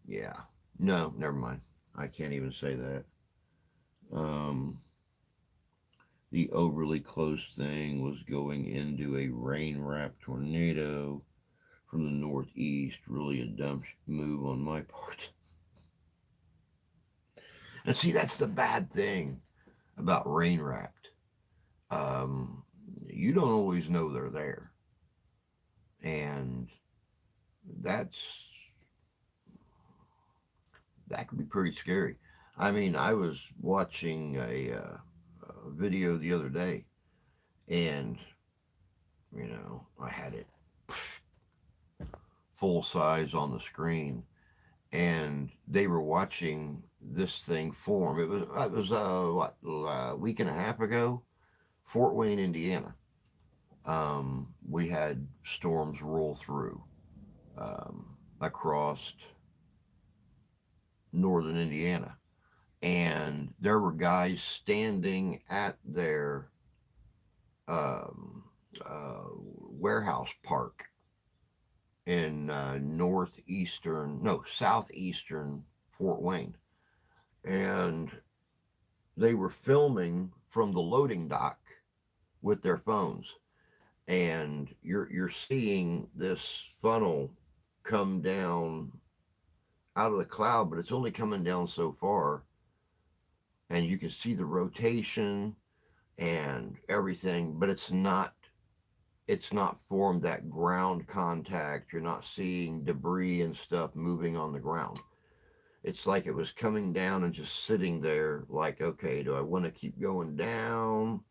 yeah, no, never mind. I can't even say that. Um, the overly close thing was going into a rain wrapped tornado from the northeast. Really a dumb move on my part. And see, that's the bad thing about rain wrapped. Um, you don't always know they're there. And that's that can be pretty scary. I mean, I was watching a video the other day, and you know, I had it full size on the screen, and they were watching this thing form. It was what, a week and a half ago, Fort Wayne, Indiana. We had storms roll through across northern Indiana, and there were guys standing at their um, warehouse park in southeastern Fort Wayne, and they were filming from the loading dock with their phones, and you're seeing this funnel come down out of the cloud, but it's only coming down so far, and you can see the rotation and everything, but it's not formed that ground contact. You're not seeing debris and stuff moving on the ground. It's like it was coming down and just sitting there, like, okay, do I want to keep going down,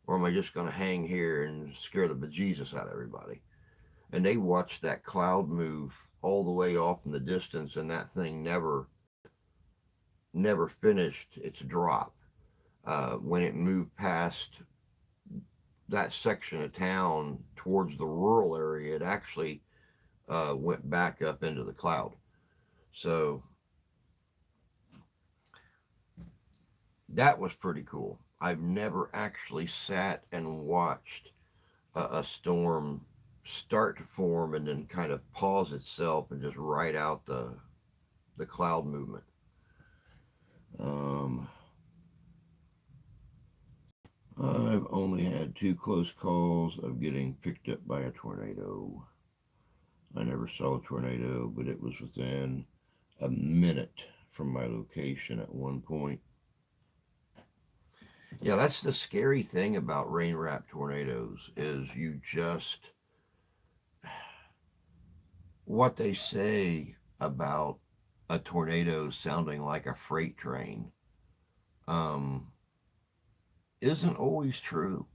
or am I just going to hang here and scare the bejesus out of everybody? And they watched that cloud move all the way off in the distance, and that thing never finished its drop. When it moved past that section of town towards the rural area, it actually went back up into the cloud. So that was pretty cool. I've never actually sat and watched a storm start to form and then kind of pause itself and just ride out the cloud movement. Um, I've only had two close calls of getting picked up by a tornado. I never saw a tornado, but it was within a minute from my location at one point. Yeah, that's the scary thing about rain wrapped tornadoes is you just what they say about a tornado sounding like a freight train um, isn't always true.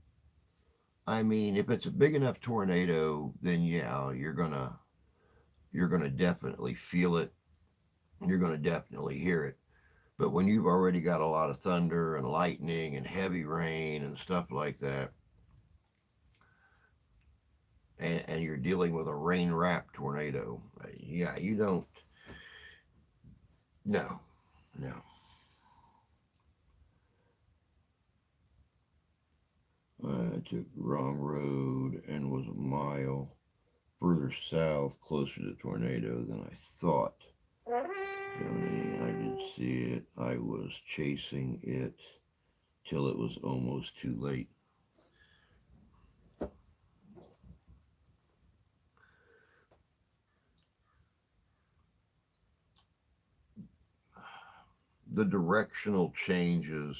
I mean, if it's a big enough tornado, then yeah, you're gonna definitely feel it. You're gonna definitely hear it. But when you've already got a lot of thunder and lightning and heavy rain and stuff like that, and you're dealing with a rain wrapped tornado, yeah, you don't. No, no. I took the wrong road and was a mile further south, closer to the tornado than I thought. I didn't see it. I was chasing it till it was almost too late. The directional changes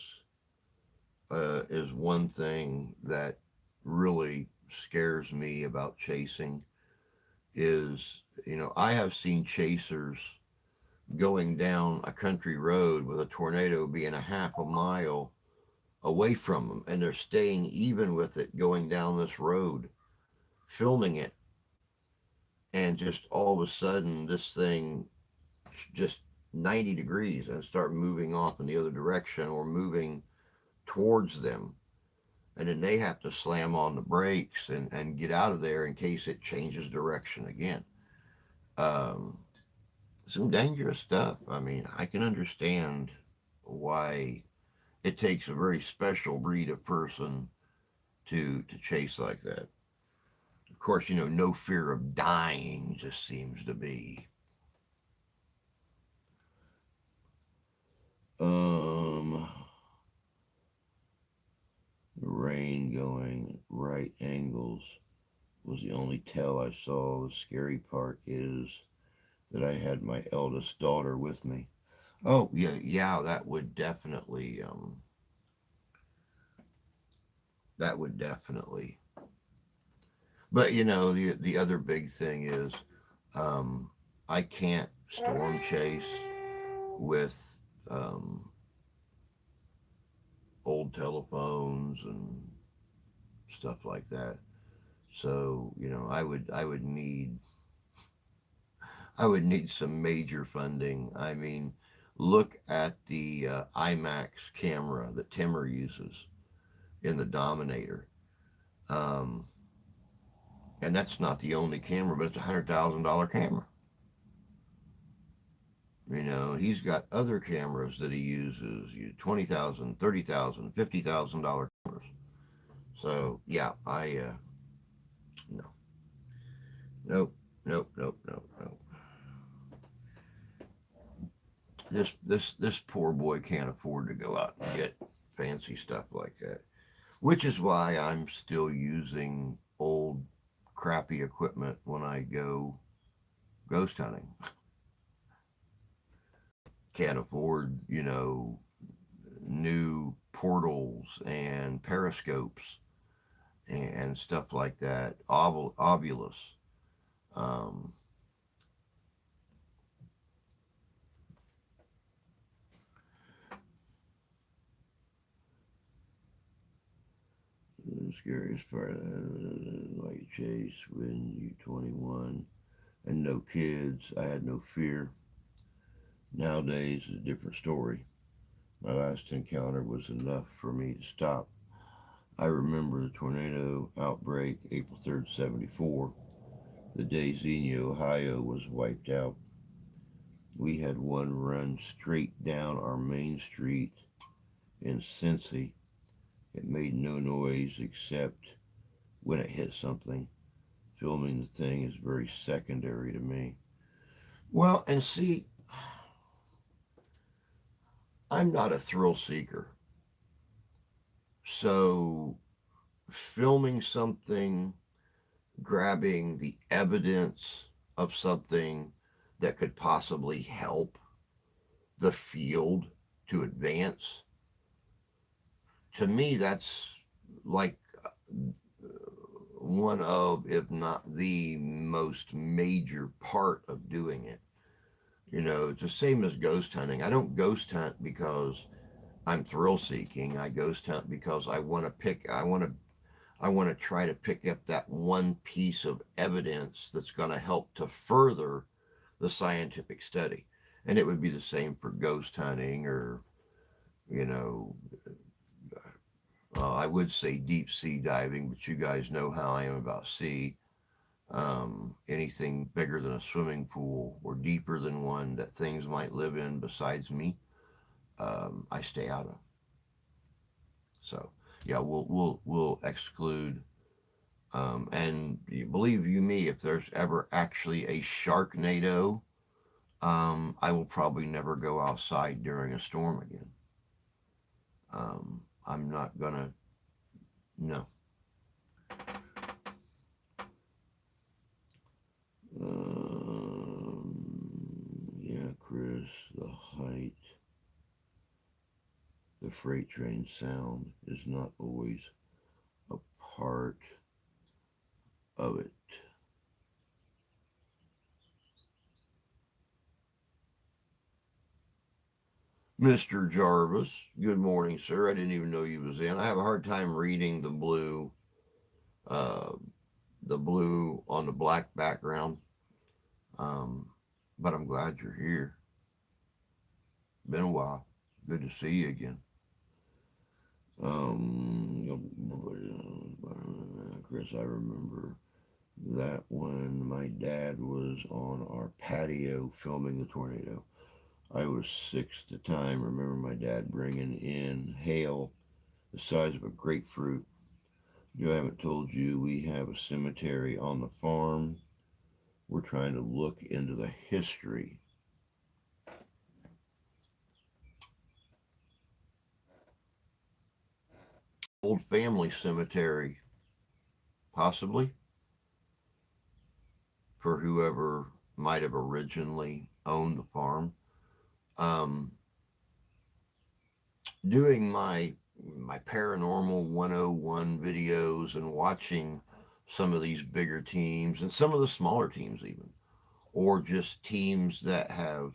is one thing that really scares me about chasing. Is, I have seen chasers going down a country road with a tornado being a half a mile away from them, and they're staying even with it going down this road, filming it, and just all of a sudden this thing just 90 degrees and start moving off in the other direction or moving towards them, and then they have to slam on the brakes and get out of there in case it changes direction again. um, some dangerous stuff. I mean, I can understand why it takes a very special breed of person to chase like that. Of course, no fear of dying just seems to be. Um, the rain going right angles was the only tell I saw. The scary part is that I had my eldest daughter with me. Oh yeah, yeah, that would definitely. But the other big thing is, um, I can't storm chase with um, old telephones and stuff like that. So I would need some major funding. I mean, look at the IMAX camera that Timmer uses in the Dominator. Um, and that's not the only camera, but it's $100,000 camera. He's got other cameras that he uses, 20,000, 30,000, $50,000 cameras. So yeah, I no, nope, nope, nope, nope, nope. This poor boy can't afford to go out and get fancy stuff like that. Which is why I'm still using old crappy equipment when I go ghost hunting. Can't afford, new portals and periscopes and stuff like that. Ovulus. Um, the scariest part, like Chase, when you 21 and no kids, I had no fear. Nowadays, it's a different story. My last encounter was enough for me to stop. I remember the tornado outbreak, April 3rd, 74, the day Xenia, Ohio was wiped out. We had one run straight down our main street in Cincy. It made no noise except when it hit something. Filming the thing is very secondary to me. Well, and see, I'm not a thrill seeker. So, filming something, grabbing the evidence of something that could possibly help the field to advance, to me, that's like one of, if not the most major part of doing it. It's the same as ghost hunting. I don't ghost hunt because I'm thrill seeking. I ghost hunt because I want to try to pick up that one piece of evidence that's going to help to further the scientific study. And it would be the same for ghost hunting or, you know, I would say deep sea diving, but you guys know how I am about sea. Anything bigger than a swimming pool or deeper than one that things might live in besides me, I stay out of. So yeah, we'll exclude. And you believe you me, if there's ever actually a sharknado, I will probably never go outside during a storm again. I'm not gonna. No. Yeah, Chris, the height, the freight train sound is not always a part of it. Mr. Jarvis, good morning, sir. I didn't even know you was in. I have a hard time reading uh, the blue on the black background. Um, but I'm glad you're here. Been a while. Good to see you again. Chris, I remember that when my dad was on our patio filming the tornado. I was 6 at the time. Remember my dad bringing in hail the size of a grapefruit. I haven't told you we have a cemetery on the farm. We're trying to look into the history. Old family cemetery, possibly, for whoever might have originally owned the farm. Um, Doing my paranormal 101 videos and watching some of these bigger teams and some of the smaller teams even, or just teams that have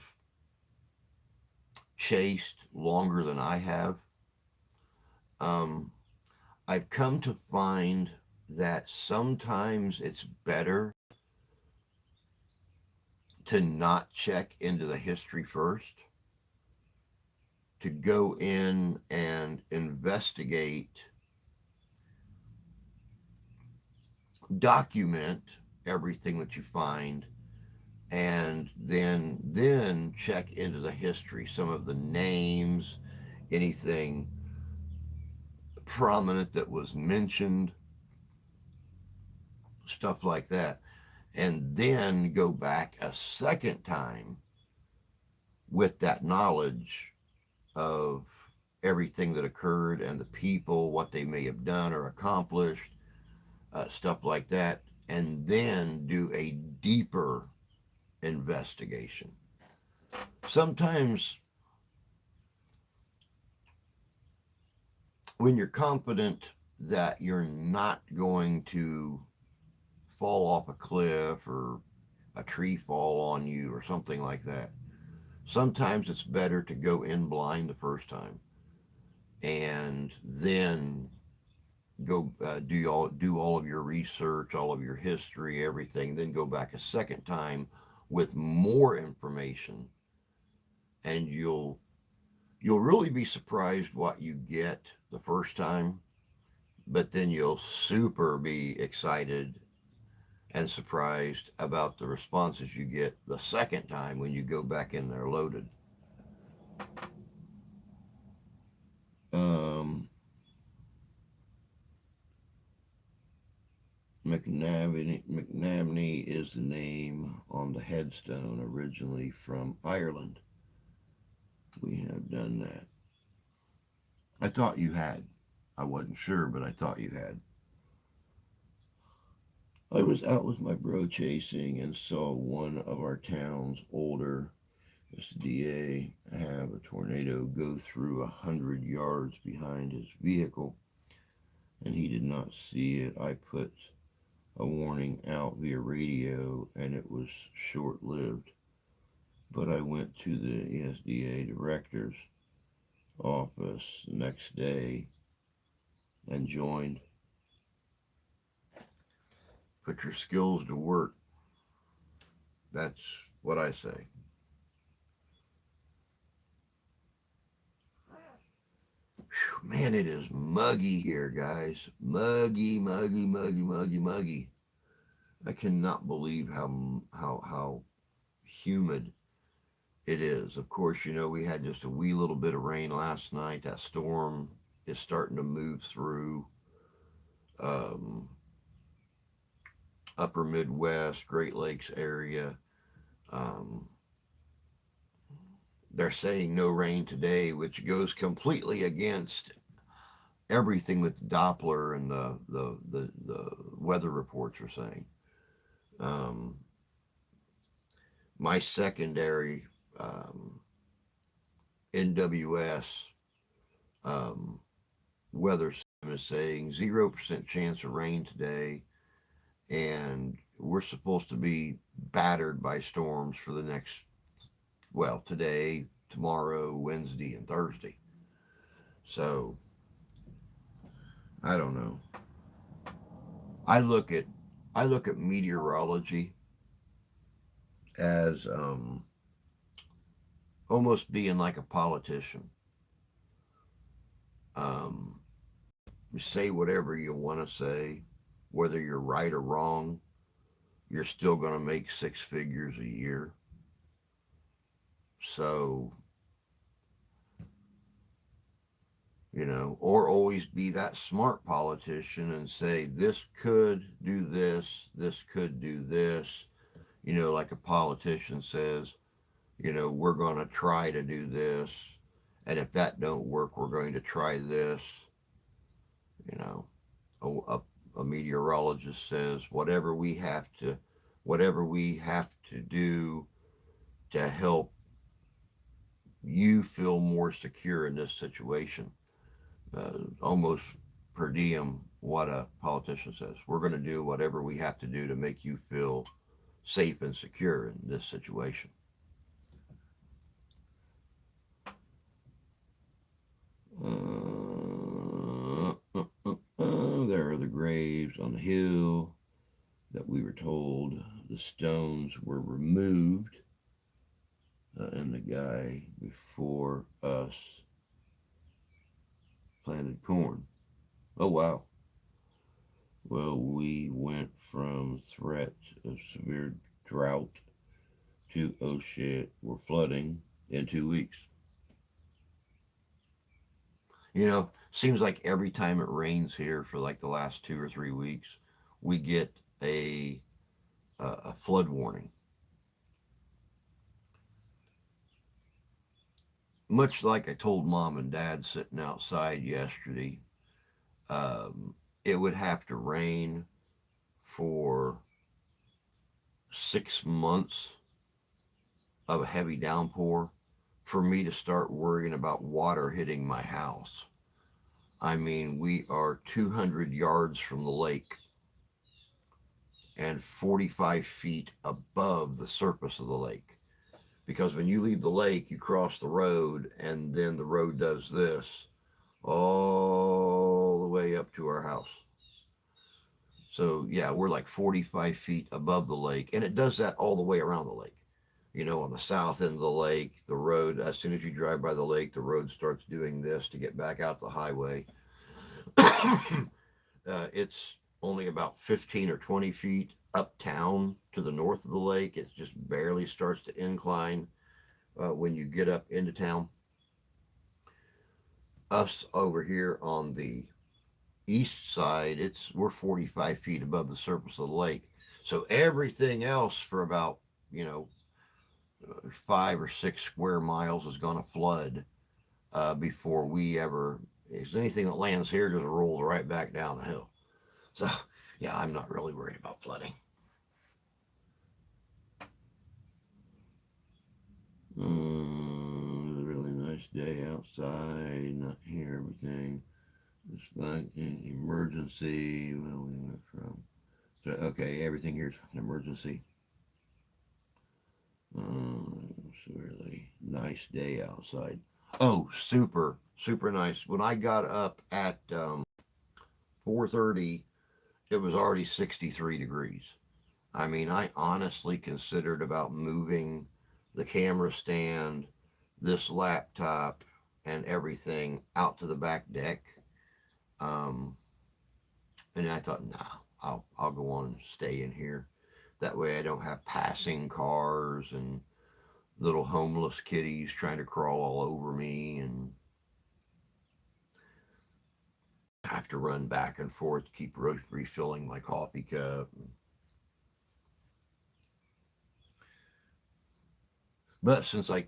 chased longer than I have, um, I've come to find that sometimes it's better to not check into the history first, to go in and investigate, document everything that you find, and then check into the history, some of the names, anything prominent that was mentioned, stuff like that, and then go back a second time with that knowledge of everything that occurred and the people, what they may have done or accomplished, stuff like that, and then do a deeper investigation. Sometimes when you're confident that you're not going to fall off a cliff or a tree fall on you or something like that, sometimes it's better to go in blind the first time and then go do all of your research, all of your history, everything, then go back a second time with more information, and you'll really be surprised what you get the first time, but then you'll super be excited and surprised about the responses you get the second time when you go back in there loaded. Um, McNabney is the name on the headstone, originally from Ireland. We have done that. I thought you had. I wasn't sure, but I thought you had. I was out with my bro chasing and saw one of our town's older SDA have a tornado go through 100 yards behind his vehicle, and he did not see it. I put a warning out via radio, and it was short lived. But I went to the ESDA director's office the next day and joined. Put your skills to work. That's what I say. Whew, man, it is muggy here, guys. Muggy, muggy, muggy, muggy, muggy. I cannot believe how humid it is. Of course, we had just a wee little bit of rain last night. That storm is starting to move through um, upper Midwest, Great Lakes area. Um, they're saying no rain today, which goes completely against everything that the Doppler and the weather reports are saying. Um, my secondary NWS um, weather system is saying 0% chance of rain today, and we're supposed to be battered by storms for the next, well, today, tomorrow, Wednesday, and Thursday. So I don't know. I look at I look at meteorology as almost being like a politician. Um, you say whatever you want to say, whether you're right or wrong. You're still going to make six figures a year. So, or always be that smart politician and say, this could do this, this could do this. Like a politician says, we're going to try to do this. And if that don't work, we're going to try this. You know, a meteorologist says, whatever we have to do to help you feel more secure in this situation. Almost per diem what a politician says. We're going to do whatever we have to do to make you feel safe and secure in this situation. There are the graves on the hill that we were told the stones were removed, and the guy before us planted corn. Oh, wow. Well, we went from threat of severe drought to, oh shit, we're flooding in 2 weeks. Seems like every time it rains here for like the last 2 or 3 weeks, we get a flood warning. Much like I told mom and dad sitting outside yesterday, um, it would have to rain for 6 months of a heavy downpour for me to start worrying about water hitting my house. I mean, we are 200 yards from the lake and 45 feet above the surface of the lake. Because when you leave the lake, you cross the road, and then the road does this all the way up to our house. So, yeah, we're like 45 feet above the lake, and it does that all the way around the lake. On the south end of the lake, the road, as soon as you drive by the lake, the road starts doing this to get back out the highway. It's only about 15 or 20 feet uptown to the north of the lake. It just barely starts to incline when you get up into town. Us over here on the east side, we're 45 feet above the surface of the lake. So everything else for about, 5 or 6 square miles is going to flood before we ever. If anything that lands here just rolls right back down the hill. So, yeah, I'm not really worried about flooding. It was a really nice day outside. Not hear everything. It's like an emergency. Well, we went from. So, okay, everything here's an emergency. It's a really nice day outside. Oh, super, super nice. When I got up at 4:30, it was already 63 degrees. I mean, I honestly considered about moving the camera stand, this laptop, and everything out to the back deck. Um, and I thought, nah, I'll go on and stay in here. That way I don't have passing cars and little homeless kitties trying to crawl all over me, and I have to run back and forth to keep refilling my coffee cup. But since I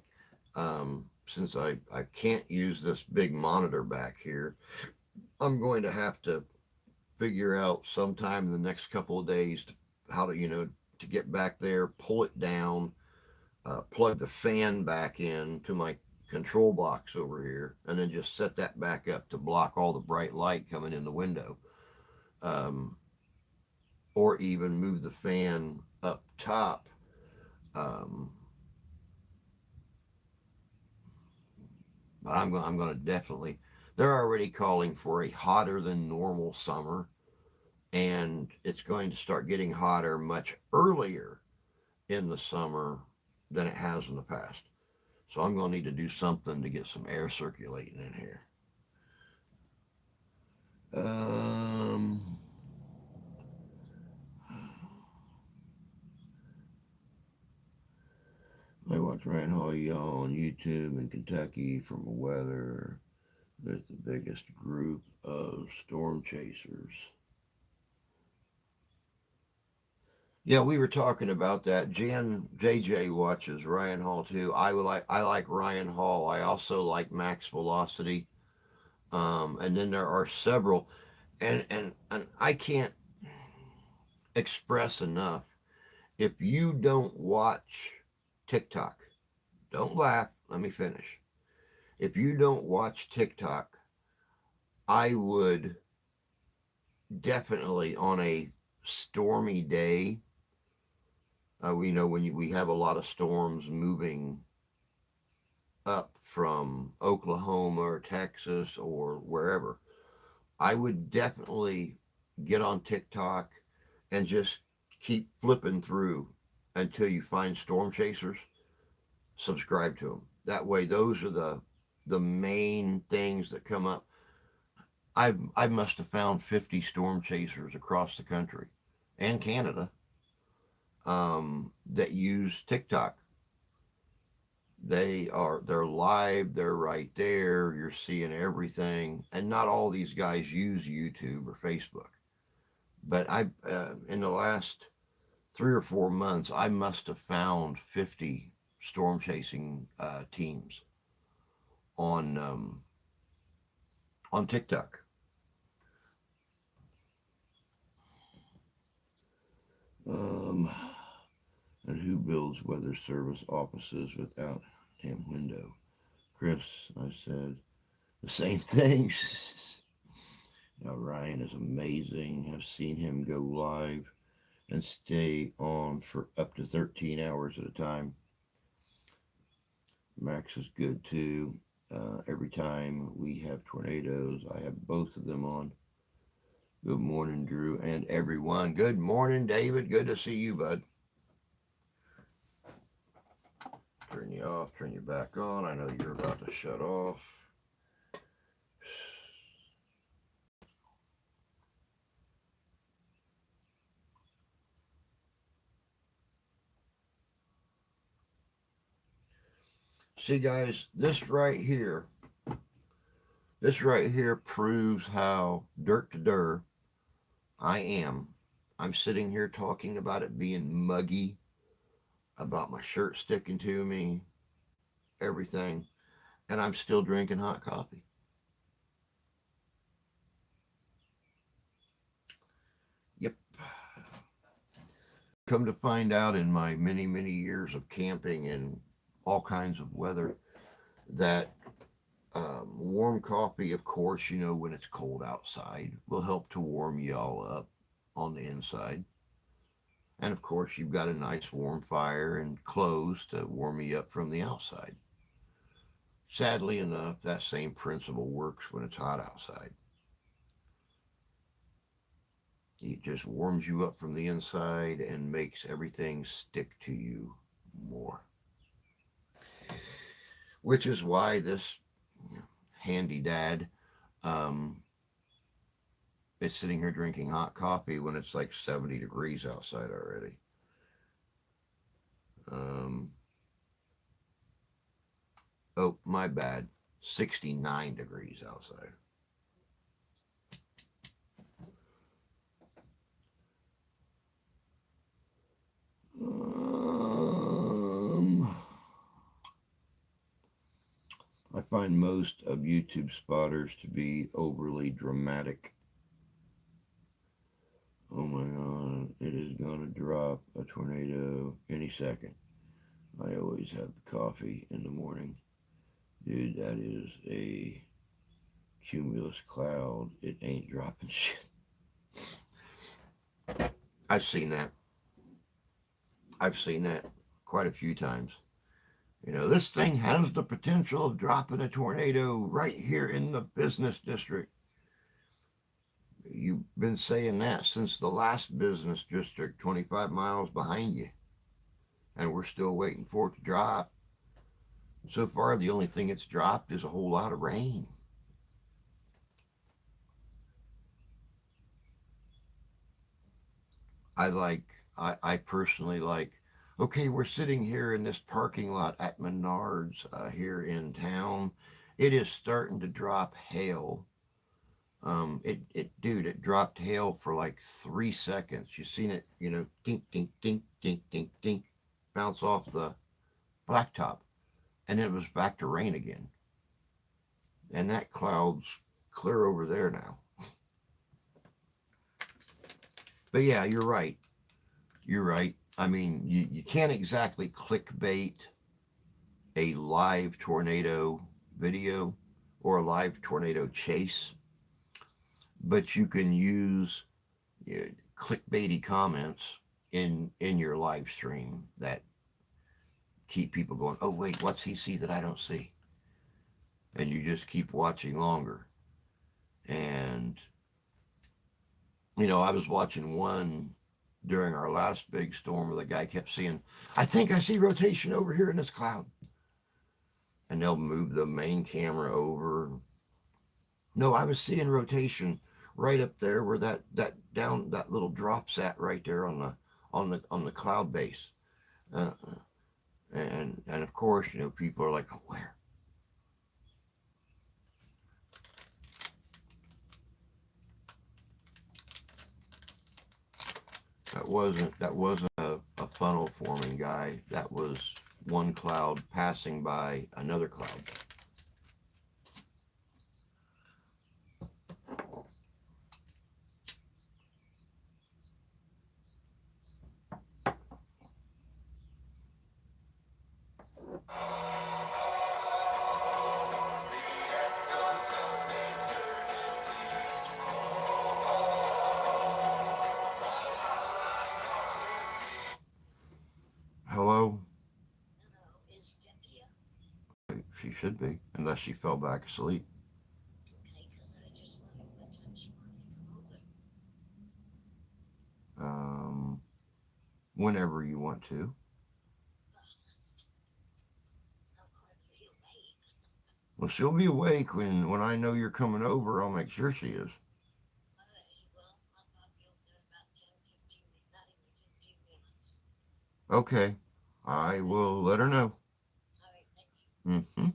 can't use this big monitor back here, I'm going to have to figure out sometime in the next couple of days how to to get back there, pull it down, plug the fan back in to my control box over here, and then just set that back up to block all the bright light coming in the window. Um, or even move the fan up top. Um, but I'm going to definitely. They're already calling for a hotter than normal summer, and it's going to start getting hotter much earlier in the summer than it has in the past. So I'm going to need to do something to get some air circulating in here. Um, I watch Ryan Hall Y'all on YouTube in Kentucky from a weather. There's the biggest group of storm chasers. Yeah, we were talking about that. Jan JJ watches Ryan Hall too. I like Ryan Hall. I also like Max Velocity. And then there are several, and I can't express enough. If you don't watch TikTok, don't laugh. Let me finish. If you don't watch TikTok, I would definitely on a stormy day. We know we have a lot of storms moving up from Oklahoma or Texas or wherever. I would definitely get on TikTok and just keep flipping through until you find storm chasers. Subscribe to them. That way, those are the main things that come up. I must have found 50 storm chasers across the country and Canada that use TikTok. They're live. They're right there. You're seeing everything, and not all these guys use YouTube or Facebook. But I in the last 3 or 4 months, I must have found 50 storm chasing teams on on TikTok. Um, and who builds weather service offices without damn window? Chris, I said the same thing. Now Ryan is amazing. I've seen him go live and stay on for up to 13 hours at a time. Max is good too. Every time we have tornadoes, I have both of them on. Good morning, Drew, and everyone. Good morning, David. Good to see you, bud. Turn you off, turn you back on. I know you're about to shut off. See, guys, this right here proves how dirt to dirt I am. I'm sitting here talking about it being muggy, about my shirt sticking to me, everything, and I'm still drinking hot coffee. Yep. Come to find out in my many, many years of camping in all kinds of weather that warm coffee, of course, when it's cold outside, will help to warm you all up on the inside. And of course, you've got a nice warm fire and clothes to warm you up from the outside. Sadly enough, that same principle works when it's hot outside. It just warms you up from the inside and makes everything stick to you more. Which is why this handy dad um, is sitting here drinking hot coffee when it's like 70 degrees outside already. Oh, my bad. 69 degrees outside. I find most of YouTube spotters to be overly dramatic. Oh my god, it is going to drop a tornado any second. I always have coffee in the morning. Dude, that is a cumulus cloud. It ain't dropping shit. I've seen that. I've seen that quite a few times. You know, this thing has the potential of dropping a tornado right here in the business district. You've been saying that since the last business district 25 miles behind you, and we're still waiting for it to drop. So far, the only thing it's dropped is a whole lot of rain. I personally like, okay, we're sitting here in this parking lot at Menards here in town. It is starting to drop hail. Dude, it dropped hail for like 3 seconds. You seen it, you know, dink, dink, dink, dink, dink, dink, bounce off the blacktop. And it was back to rain again. And that cloud's clear over there now. But yeah, you're right. You're right. I mean, you can't exactly clickbait a live tornado video or a live tornado chase, but you can use clickbaity comments in your live stream that keep people going, oh wait, what's he see that I don't see? And you just keep watching longer. And I was watching one during our last big storm where the guy kept seeing, I think I see rotation over here in this cloud. And they'll move the main camera over. No, I was seeing rotation right up there where that little drop sat right there on the cloud base. Uh, and of course, people are like, oh, where? That wasn't a funnel forming guy. That was one cloud passing by another cloud. Hello? She should be, unless she fell back asleep. Um, Whenever you want to. Well, she'll be awake when I know you're coming over. I'll make sure she is. Okay. I will let her know. Mm-hmm.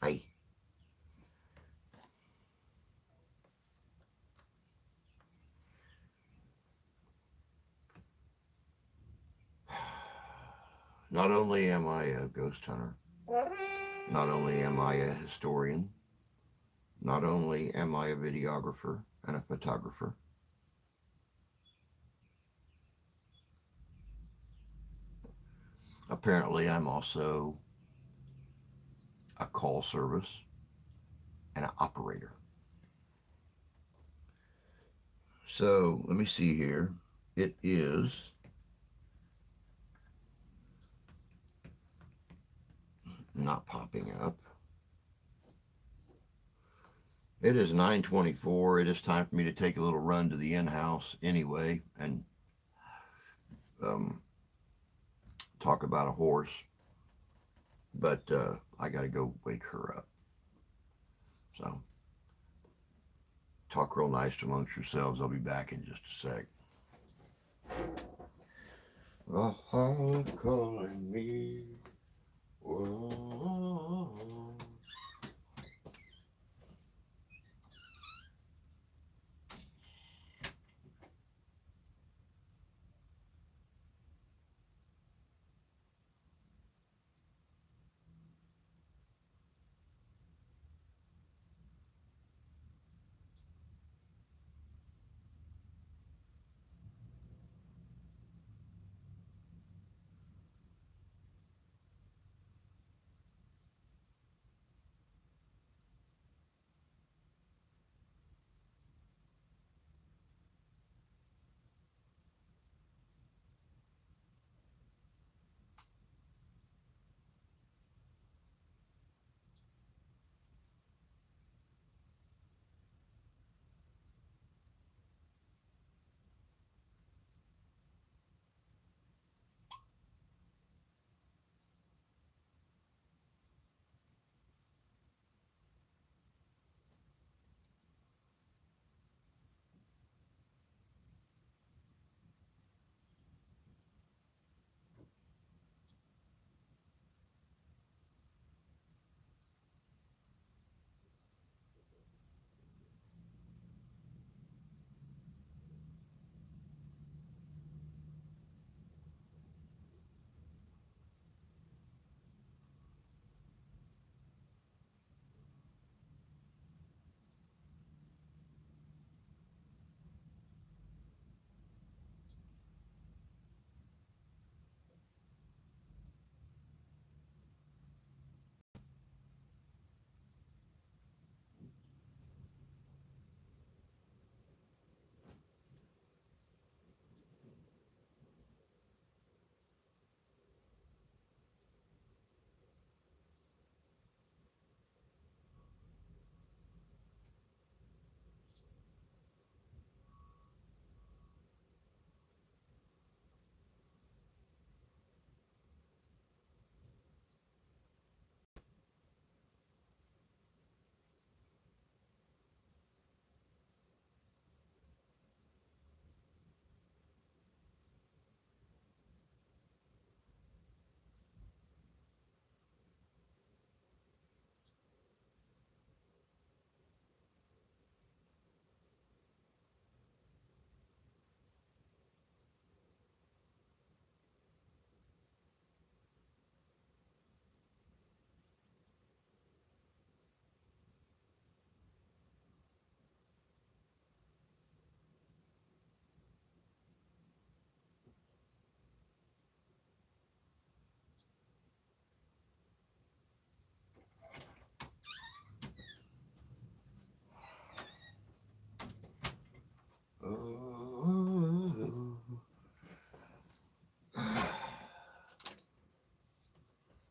Hey. Not only am I a ghost hunter, not only am I a historian, not only am I a videographer and a photographer, apparently I'm also a call service and an operator. So let me see here. It is not popping up. It is 9:24. It is time for me to take a little run to the in-house anyway and um, talk about a horse. But I got to go wake her up. So talk real nice amongst yourselves. I'll be back in just a sec. A heart calling me. Whoa.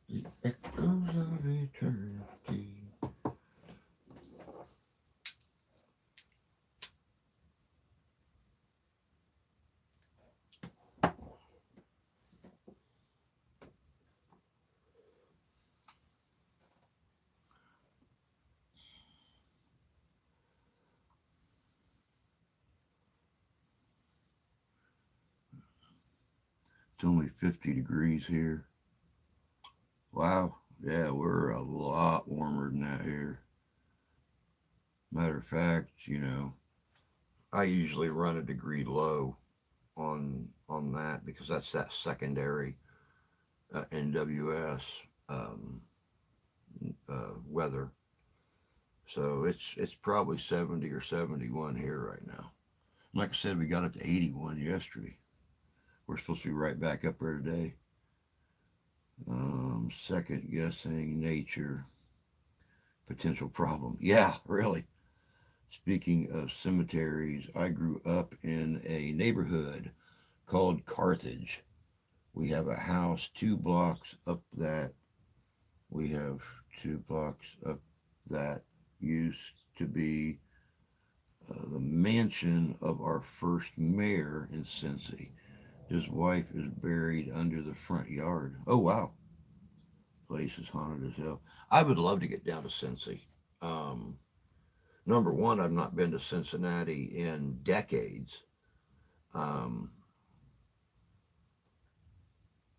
The echoes of eternity. It's only 50 degrees here. Wow. Yeah, we're a lot warmer than that here. Matter of fact, I usually run a degree low on that because that's that secondary NWS um, weather. So it's probably 70 or 71 here right now. Like I said, we got up to 81 yesterday. We're supposed to be right back up there today. Second guessing nature potential problem. Yeah, really. Speaking of cemeteries, I grew up in a neighborhood called Carthage. We have a house 2 blocks up that. We have 2 blocks up that used to be the mansion of our first mayor in Cincy. His wife is buried under the front yard. Oh, wow. Place is haunted as hell. I would love to get down to Cincy. Um, Number one, I've not been to Cincinnati in decades. Um,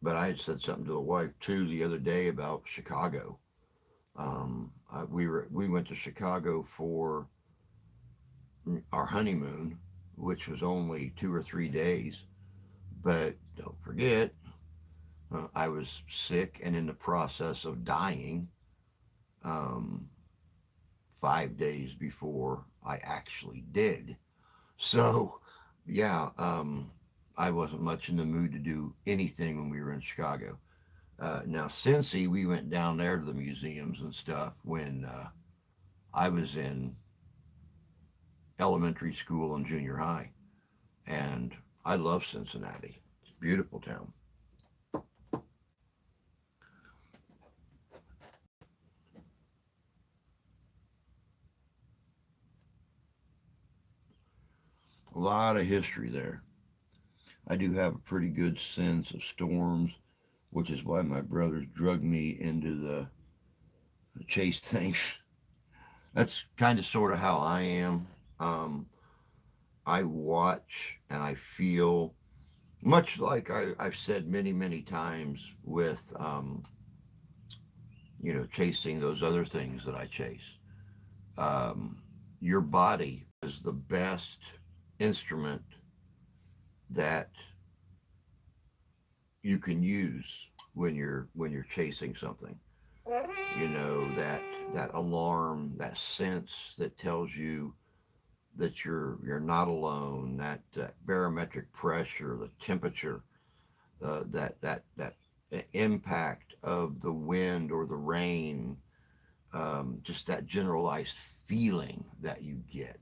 but I had said something to the wife too the other day about Chicago. We went to Chicago for our honeymoon, which was only 2 or 3 days. But don't forget, I was sick and in the process of dying um, 5 days before I actually did. So, yeah, I wasn't much in the mood to do anything when we were in Chicago. Now, Cincy, we went down there to the museums and stuff when I was in elementary school and junior high. And I love Cincinnati. It's a beautiful town. A lot of history there. I do have a pretty good sense of storms, which is why my brothers drug me into the chase thing. That's kind of sort of how I am. Um, I watch and I feel much like I've said many, many times with, chasing those other things that I chase. Um, your body is the best instrument that you can use when you're chasing something. That alarm, that sense that tells you that you're not alone, that barometric pressure, the temperature, that impact of the wind or the rain, just that generalized feeling that you get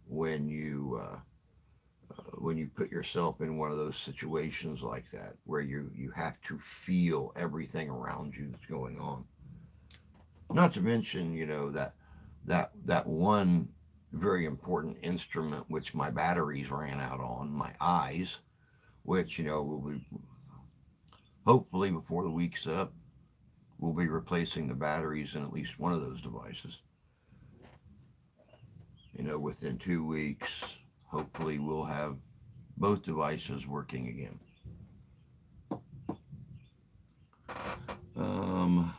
when you put yourself in one of those situations like that, where you have to feel everything around you that's going on. Not to mention, that one very important instrument which my batteries ran out on, my eyes, which will be hopefully before the week's up, we'll be replacing the batteries in at least one of those devices. Within 2 weeks, hopefully we'll have both devices working again. Um,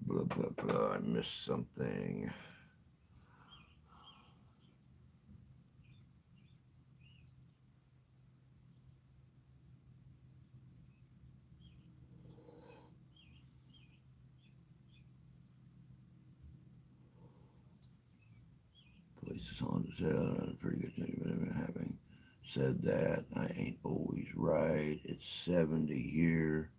blah, blah, blah. I missed something. Police is on his head. Pretty good thing about him having said that. I ain't always right. It's 70 here.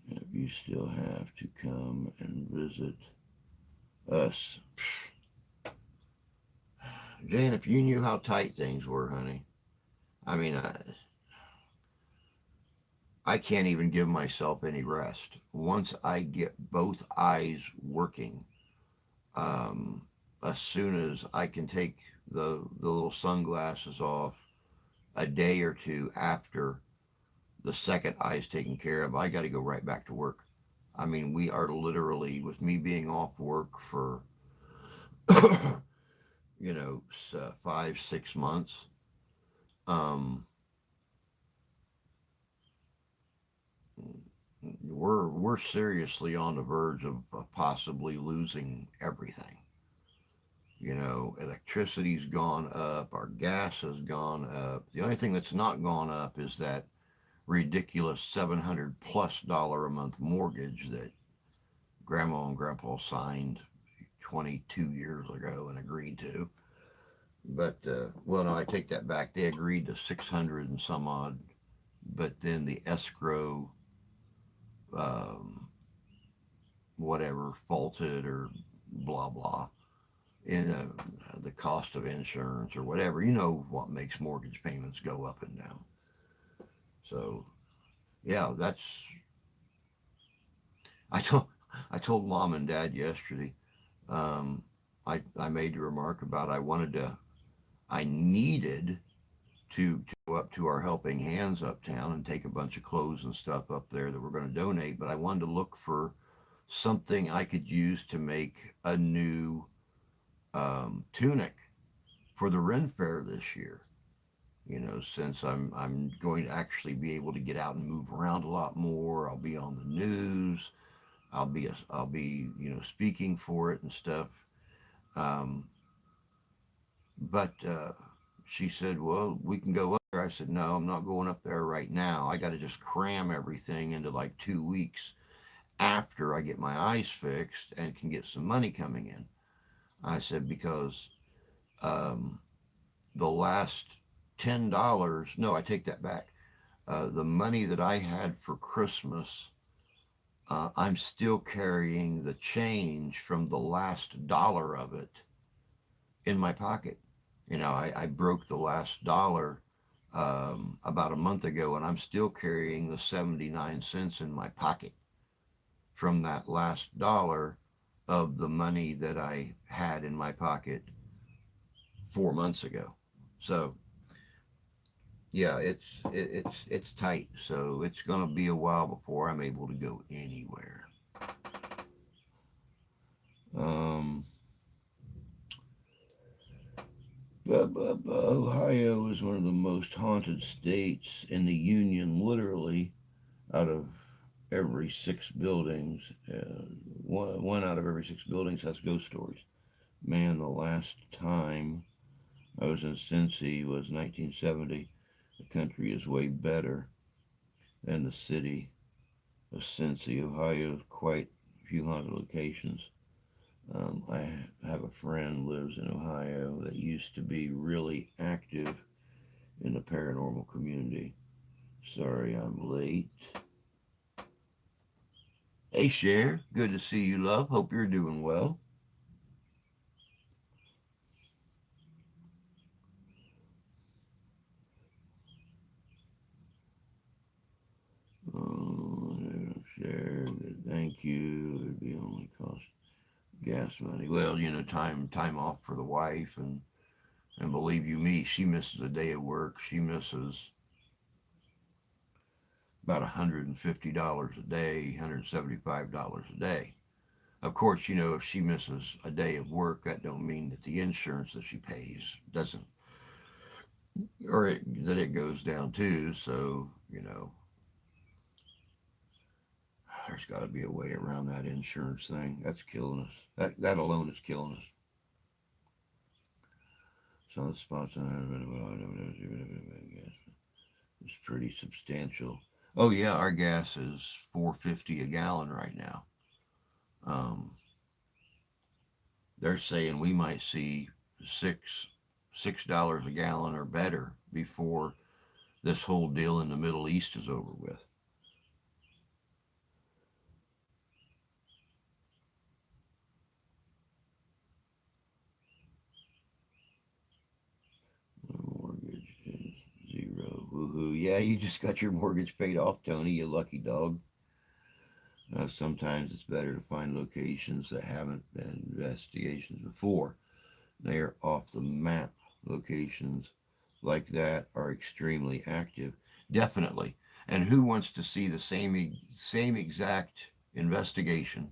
If you still have to come and visit us. Jan, if you knew how tight things were, honey, I mean, I can't even give myself any rest. Once I get both eyes working, um, as soon as I can take the little sunglasses off a day or two after the second eye is taken care of, I got to go right back to work. I mean, we are literally, with me being off work for, you know, 5, 6 months, um, we're seriously on the verge of possibly losing everything. You know, electricity's gone up, our gas has gone up. The only thing that's not gone up is that ridiculous $700+ a month mortgage that Grandma and Grandpa signed 22 years ago and agreed to. But well, no, I take that back. They agreed to 600 and some odd, but then the escrow, um, whatever, faulted or blah blah. In the cost of insurance or whatever, you know what makes mortgage payments go up and down. So yeah, that's I told I told mom and dad yesterday. Um, I made the remark about I needed to go up to our Helping Hands uptown and take a bunch of clothes and stuff up there that we're going to donate, but I wanted to look for something I could use to make a new tunic for the Ren Fair this year. You know, since I'm going to actually be able to get out and move around a lot more. I'll be on the news. I'll be speaking for it and stuff. Um, but she said, "Well, we can go up there." I said, "No, I'm not going up there right now. I got to just cram everything into like 2 weeks after I get my eyes fixed and can get some money coming in." I said because um, the last $10. No, I take that back. The money that I had for Christmas, I'm still carrying the change from the last dollar of it in my pocket. You know, I broke the last dollar about a month ago, and I'm still carrying the 79 cents in my pocket from that last dollar of the money that I had in my pocket 4 months ago. So yeah, it's tight. So it's gonna be a while before I'm able to go anywhere. Um, Ohio is one of the most haunted states in the union. Literally, out of every 6 buildings, one out of every 6 buildings has ghost stories. Man, the last time I was in Cincy was 1970. The country is way better than the city of Cincy, Ohio. Quite a few haunted locations. I have a friend lives in Ohio that used to be really active in the paranormal community. Sorry I'm late. Hey Cher, good to see you, love. Hope you're doing well. Oh, Cher, thank you. It'd be only cost gas money. Well, time off for the wife, and believe you me, she misses a day of work. She misses about $150 a day, $175 a day. Of course, if she misses a day of work, that don't mean that the insurance that she pays doesn't, that it goes down too. So, there's got to be a way around that insurance thing. That's killing us. That alone is killing us. Some of the spots it's pretty substantial. Oh yeah, our gas is 4.50 a gallon right now. Um, they're saying we might see $6 a gallon or better before this whole deal in the Middle East is over with. Yeah, you just got your mortgage paid off, Tony, you lucky dog. Sometimes it's better to find locations that haven't been investigations before. They are off the map. Locations like that are extremely active. Definitely. And who wants to see the same exact investigation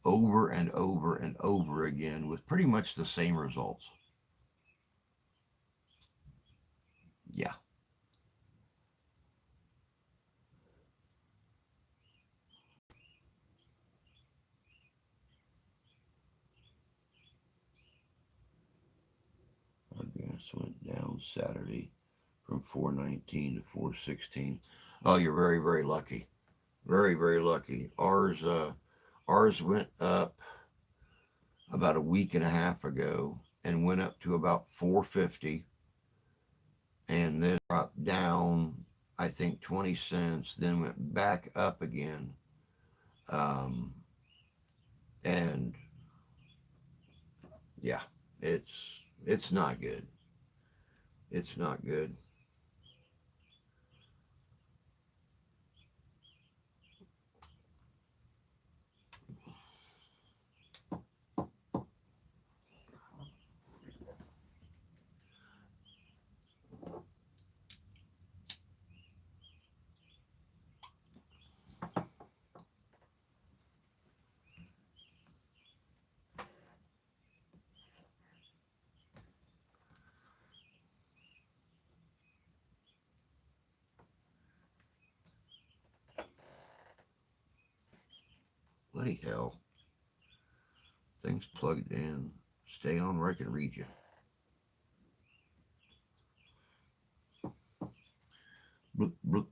over and over and over again with pretty much the same results? Yeah. Our gas went down Saturday from 419 to 416. Oh, you're very, very lucky. Very, very lucky. Ours went up about a week and a half ago and went up to about 450 and then dropped down, I think 20 cents, then went back up again. Um, and yeah, it's not good. It's not good. Bloody hell. Things plugged in. Stay on where I can read you. Bloop, bloop.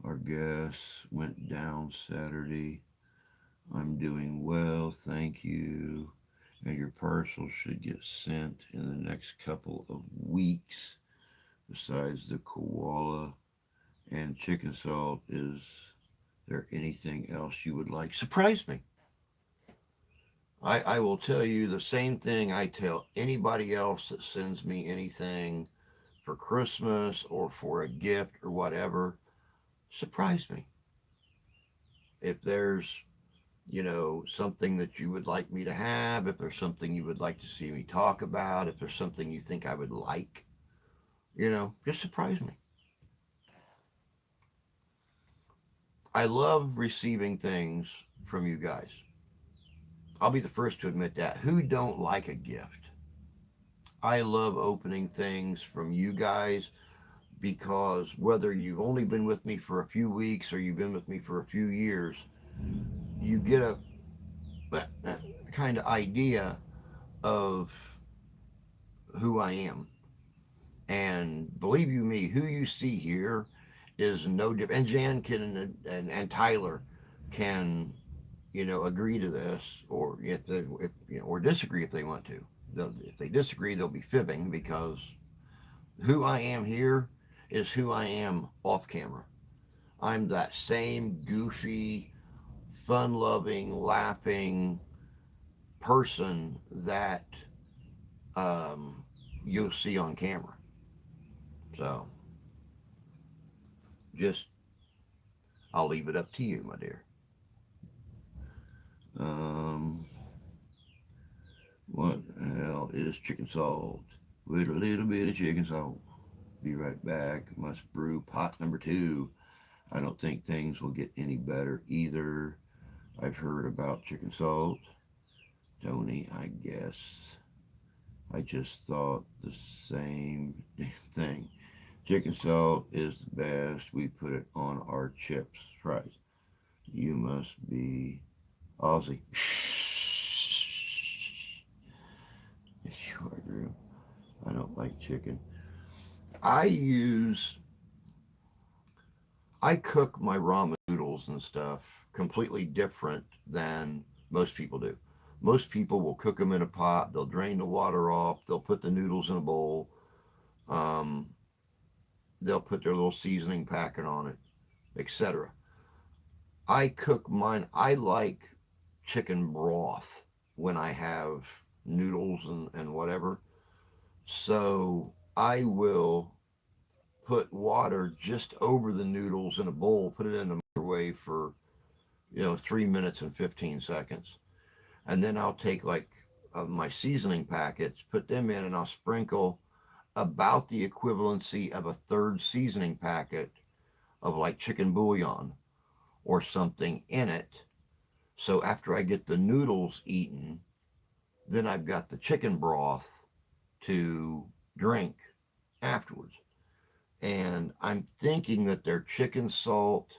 Our gas went down Saturday. I'm doing well, thank you. And your parcel should get sent in the next couple of weeks. Besides the koala and chicken salt, is there anything else you would like? Surprise me. I will tell you the same thing I tell anybody else that sends me anything for Christmas or for a gift or whatever. Surprise me. If there's, something that you would like me to have, if there's something you would like to see me talk about, if there's something you think I would like, just surprise me. I love receiving things from you guys. I'll be the first to admit that. Who don't like a gift? I love opening things from you guys because whether you've only been with me for a few weeks or you've been with me for a few years, you get a kind of idea of who I am. And believe you me, who you see here is no different. And Jan can and Tyler can agree to this, or or disagree if they want to. If they disagree, they'll be fibbing because who I am here is who I am off camera. I'm that same goofy, fun-loving, laughing person that um, you'll see on camera. So just I'll leave it up to you, my dear. Um, what the hell is chicken salt? With a little bit of chicken salt. Be right back. Must brew pot number two. I don't think things will get any better either. I've heard about chicken salt. Tony, I guess. I just thought the same thing. Chicken salt is the best. We put it on our chips, fries. You must be Aussie. Yes, you are, Drew. I don't like chicken. I use, I cook my ramen noodles and stuff completely different than most people do. Most people will cook them in a pot, they'll drain the water off, they'll put the noodles in a bowl, um, they'll put their little seasoning packet on it, etc. I cook mine, I like chicken broth when I have noodles and whatever. So I will. put water just over the noodles in a bowl, put it in the microwave for 3 minutes and 15 seconds, and then I'll take like my seasoning packets, put them in, and I'll sprinkle about the equivalency of a third seasoning packet of like chicken bouillon or something in it. So after I get the noodles eaten, then I've got the chicken broth to drink afterwards. And I'm thinking that their chicken salt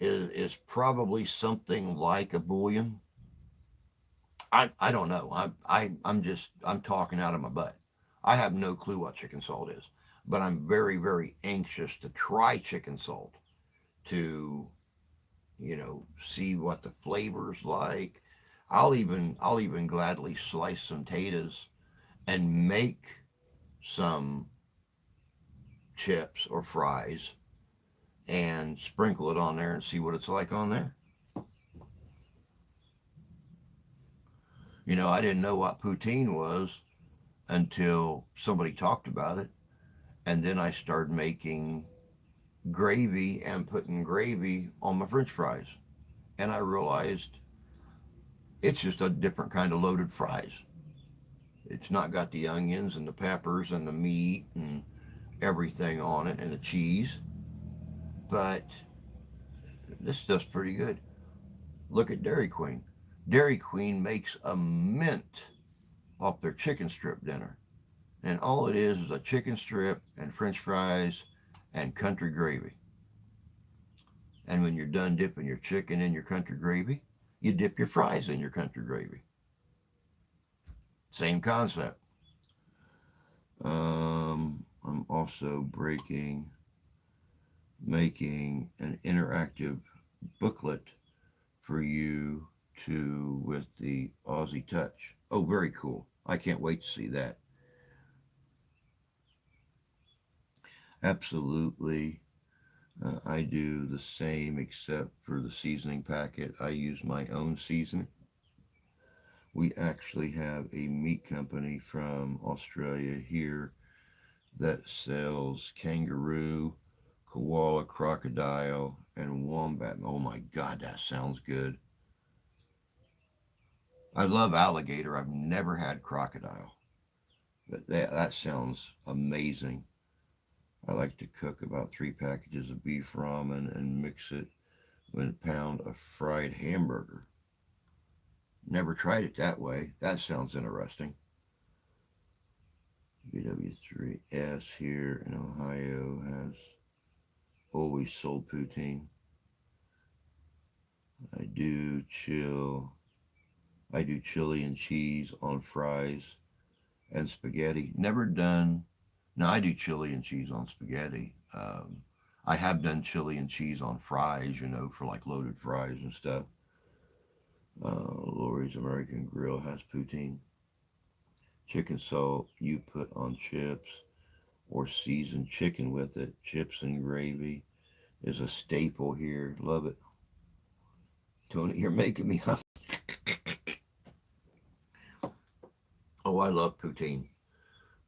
is probably something like a bouillon. I don't know. I'm talking out of my butt. I have no clue what chicken salt is, but I'm very very anxious to try chicken salt to see what the flavors like. I'll even gladly slice some potatoes and make some chips or fries and sprinkle it on there and see what it's like on there. I didn't know what poutine was until somebody talked about it. And then I started making gravy and putting gravy on my french fries. And I realized it's just a different kind of loaded fries. It's not got the onions and the peppers and the meat and everything on it and the cheese. But this stuff's pretty good. Look at Dairy Queen. Dairy Queen makes a mint off their chicken strip dinner. And all it is a chicken strip and french fries and country gravy. And when you're done dipping your chicken in your country gravy, you dip your fries in your country gravy. Same concept. I'm also making an interactive booklet for you to with the Aussie Touch. Oh, very cool. I can't wait to see that. Absolutely. I do the same except for the seasoning packet. I use my own seasoning. We actually have a meat company from Australia here that sells kangaroo, koala, crocodile, and wombat. Oh my God, that sounds good. I love alligator. I've never had crocodile, but that sounds amazing. I like to cook about 3 packages of beef ramen and mix it with a pound of fried hamburger. Never tried it that way. That sounds interesting. BW3S here in Ohio has always sold poutine. I do chill. I do chili and cheese on fries and spaghetti. Never done. No, I do chili and cheese on spaghetti. I have done chili and cheese on fries, for like loaded fries and stuff. Lori's American Grill has poutine. Chicken salt you put on chips or seasoned chicken with it. Chips and gravy is a staple here. Love it. Tony, you're making me hungry. Oh, I love poutine.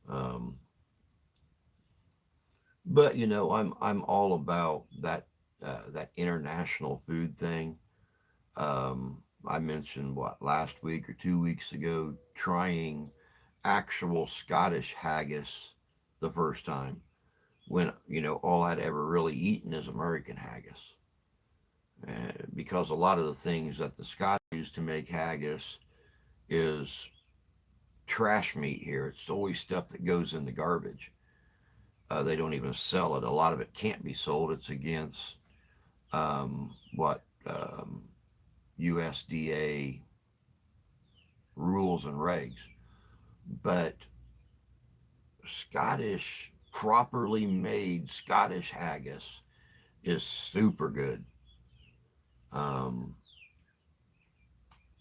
Um, but I'm all about that international food thing. I mentioned what last week or 2 weeks ago trying actual Scottish haggis the first time when all I'd ever really eaten is American haggis. Because a lot of the things that the Scottish use to make haggis is trash meat here. It's always stuff that goes in the garbage. They don't even sell it. A lot of it can't be sold. It's against what USDA rules and regs. But properly made Scottish haggis is super good. Um,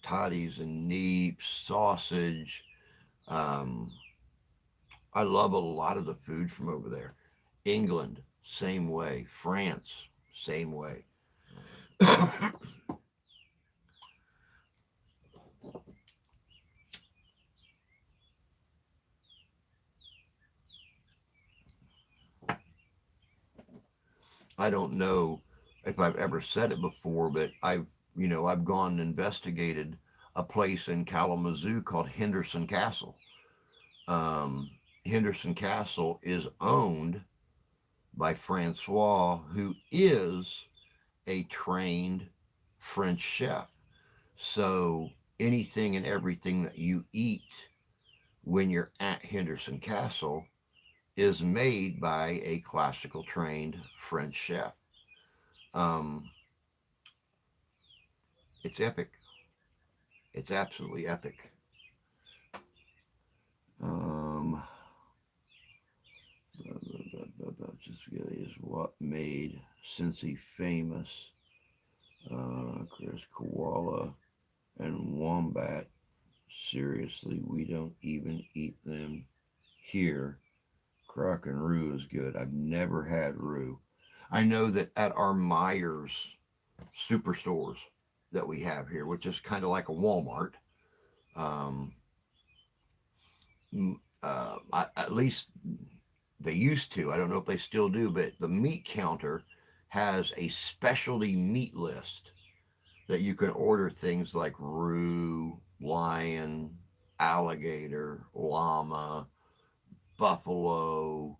Toddies and neeps, sausage. Um, I love a lot of the food from over there. England, same way. France, same way. I don't know if I've ever said it before, but I've gone and investigated a place in Kalamazoo called Henderson Castle. Um, Henderson Castle is owned by Francois, who is a trained French chef. So anything and everything that you eat when you're at Henderson Castle is made by a classical trained French chef. Um, it's epic. It's absolutely epic. Um, just is what made Cincy famous. Chris Koala and Wombat. Seriously, we don't even eat them here. Crock and Roux is good. I've never had Roux. I know that at our Myers superstores that we have here, which is kind of like a Walmart, um, at least they used to. I don't know if they still do, but the meat counter has a specialty meat list that you can order things like Roo, lion, alligator, llama, buffalo.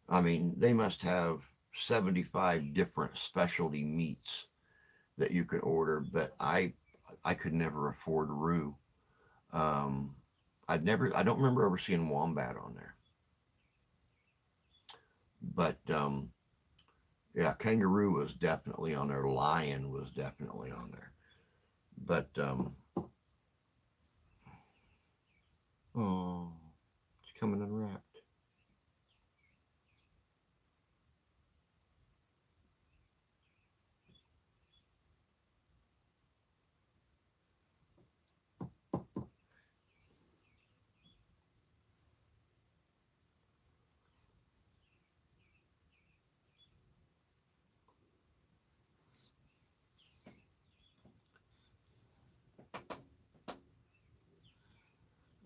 I mean, they must have 75 different specialty meats that you can order, but I could never afford Roo. Um, I don't remember ever seeing wombat on there, but yeah, kangaroo was definitely on there. Lion was definitely on there, but oh, it's coming unwrapped.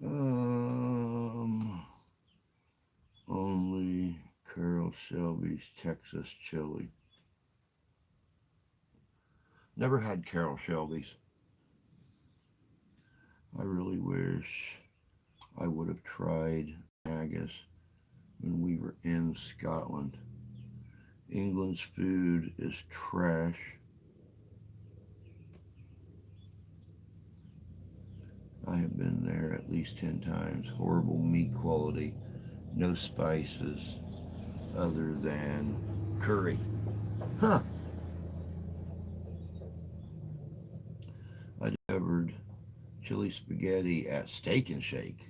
Um, only Carol Shelby's Texas chili. Never had Carol Shelby's. I really wish I would have tried haggis when we were in Scotland. England's food is trash. I have been there at least 10 times. Horrible meat quality, no spices other than curry. Huh. I discovered chili spaghetti at Steak and Shake.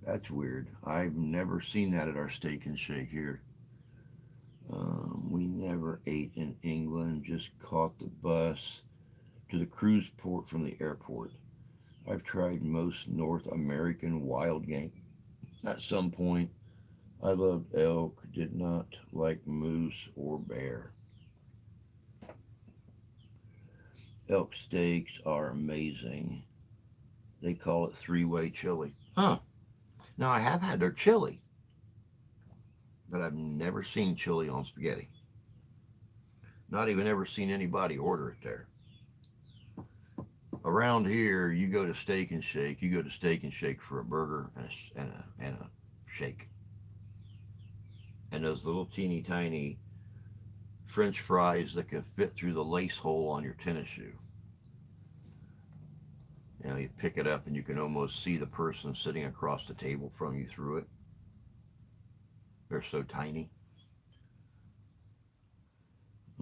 That's weird. I've never seen that at our Steak and Shake here. We never ate in England, just caught the bus to the cruise port from the airport. I've tried most North American wild game. At some point, I loved elk, did not like moose or bear. Elk steaks are amazing. They call it three-way chili. Huh. Now, I have had their chili, but I've never seen chili on spaghetti. Not even ever seen anybody order it there. Around here, you go to Steak and Shake. You go to Steak and Shake for a burger and a shake. And those little teeny tiny French fries that can fit through the lace hole on your tennis shoe. You pick it up and you can almost see the person sitting across the table from you through it. They're so tiny.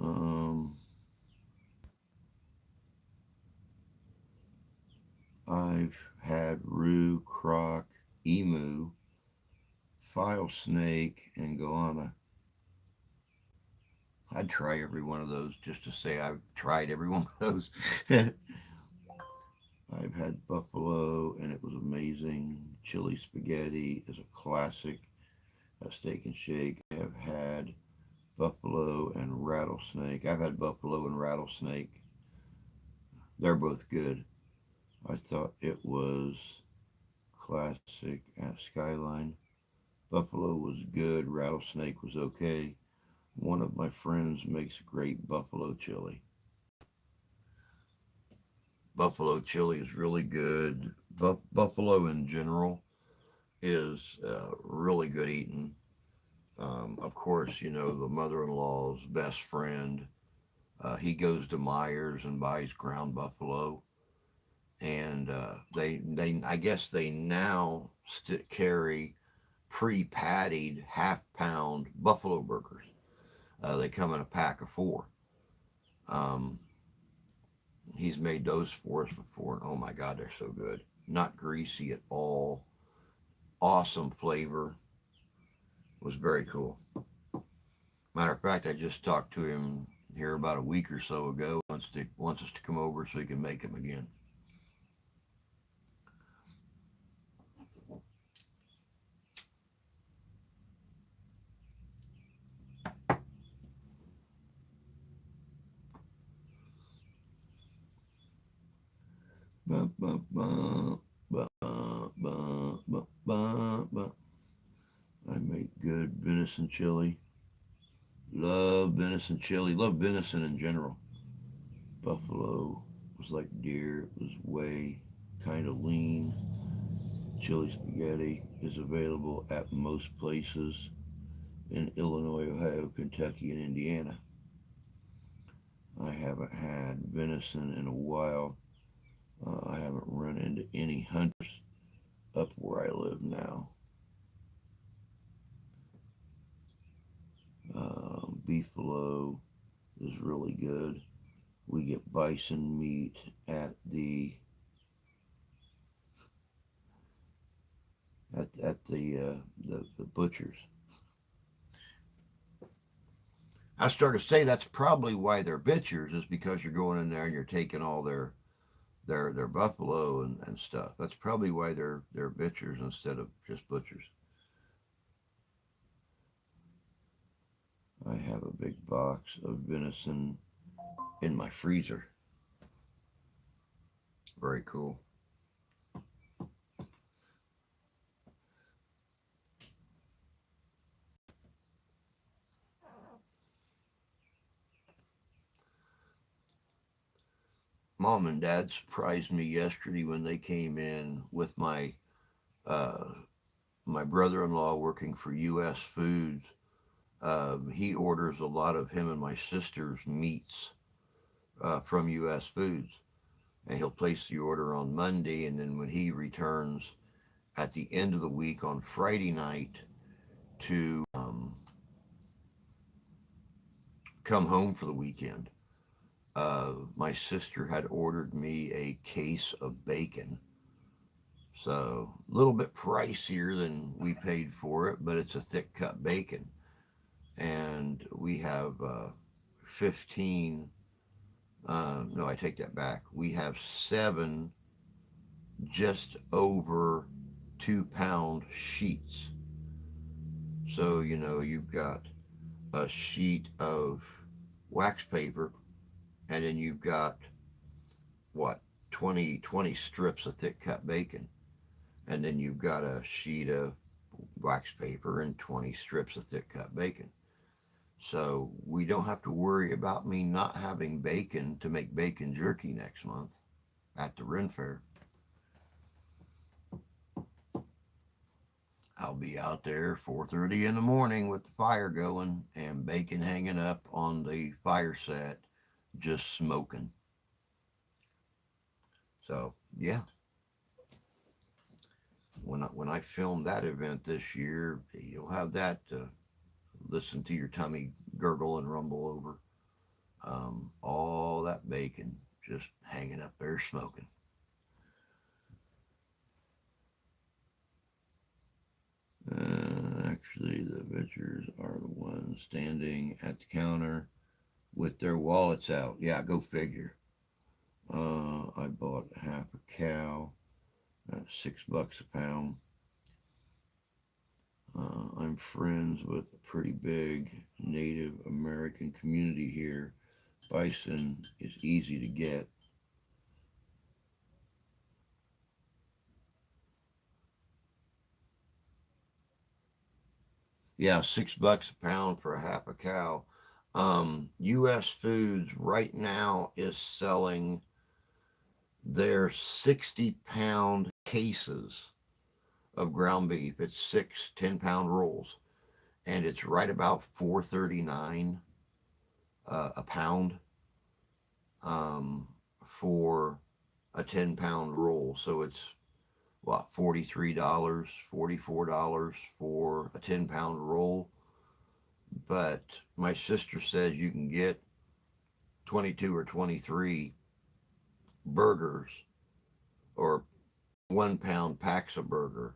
Um, I've had Roo, Croc, Emu, File Snake, and Goanna. I'd try every one of those just to say I've tried every one of those. I've had buffalo and it was amazing. Chili spaghetti is a classic. A Steak and Shake. I have had buffalo and rattlesnake. I've had buffalo and rattlesnake. They're both good. I thought it was classic at Skyline. Buffalo was good. Rattlesnake was okay. One of my friends makes great buffalo chili. Buffalo chili is really good. Buffalo in general is really good eating. Of course, you know, the mother-in-law's best friend, he goes to Myers and buys ground buffalo, and they I guess they now carry pre-pattied half-pound buffalo burgers. They come in a pack of four. Um, he's made those for us before, and oh my God, they're so good. Not greasy at all. Awesome flavor. It was very cool. Matter of fact, I just talked to him here about a week or so ago. Wants us to come over so he can make them again. Ba, ba, ba, ba, ba, ba, ba. I make good venison chili. Love venison chili. Love venison in general. Buffalo was like deer. It was way kind of lean. Chili spaghetti is available at most places in Illinois, Ohio, Kentucky, and Indiana. I haven't had venison in a while. I haven't run into any hunters up where I live now. Beefalo is really good. We get bison meat at the butchers. I started to say that's probably why they're butchers is because you're going in there and you're taking all their buffalo and stuff. That's probably why they're butchers instead of just butchers. I have a big box of venison in my freezer. Very cool. Mom and Dad surprised me yesterday when they came in with uh, my brother-in-law working for U.S. Foods. He orders a lot of him and my sister's meats from U.S. Foods, and he'll place the order on Monday, and then when he returns at the end of the week on Friday night to come home for the weekend, my sister had ordered me a case of bacon. So a little bit pricier than we paid for it, but it's a thick cut bacon. And we have 15, no, I take that back. We have seven just over 2 pound sheets. So, you know, you've got a sheet of wax paper, and then you've got what, 20 strips of thick cut bacon. And then you've got a sheet of wax paper and 20 strips of thick cut bacon. So we don't have to worry about me not having bacon to make bacon jerky next month at the Ren Fair. I'll be out there 4:30 in the morning with the fire going and bacon hanging up on the fire set, just smoking. So yeah, when I film that event this year, you'll have that to listen to your tummy gurgle and rumble over. All that bacon just hanging up there smoking. Actually, the butchers are the ones standing at the counter with their wallets out. Yeah, go figure. I bought half a cow at $6 a pound. I'm friends with a pretty big Native American community here. Bison is easy to get. Yeah, $6 a pound for a half a cow. U.S. Foods right now is selling their 60-pound cases of ground beef. It's 6 10-pound rolls, and it's right about 4.39 a pound for a 10-pound roll. So it's what, $43, $44 for a 10-pound roll. But my sister says you can get 22 or 23 burgers or 1 pound packs of burger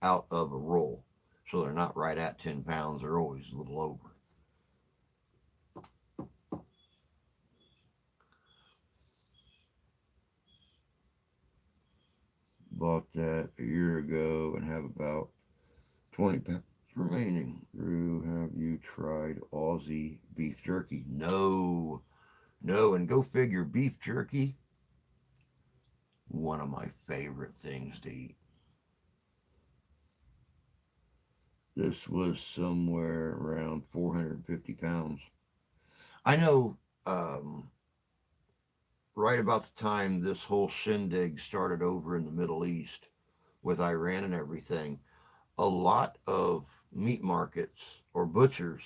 out of a roll. So they're not right at 10 pounds, they're always a little over. Bought that a year ago and have about 20 pounds remaining. Drew, have you tried Aussie beef jerky? No, no, and go figure, beef jerky, one of my favorite things to eat. This was somewhere around 450 pounds. I know right about the time this whole shindig started over in the Middle East with Iran and everything, a lot of meat markets or butchers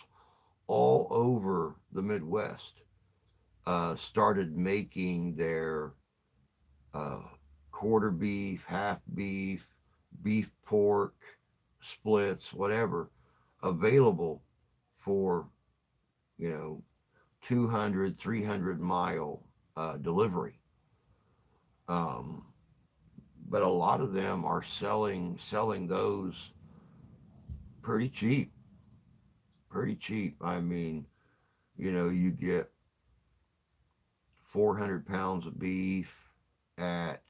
all over the Midwest started making their uh, quarter beef, half beef, beef pork, splits, whatever, available for, you know, 200, 300 mile delivery. Um, but a lot of them are selling those pretty cheap, pretty cheap. I mean, you get 400 pounds of beef at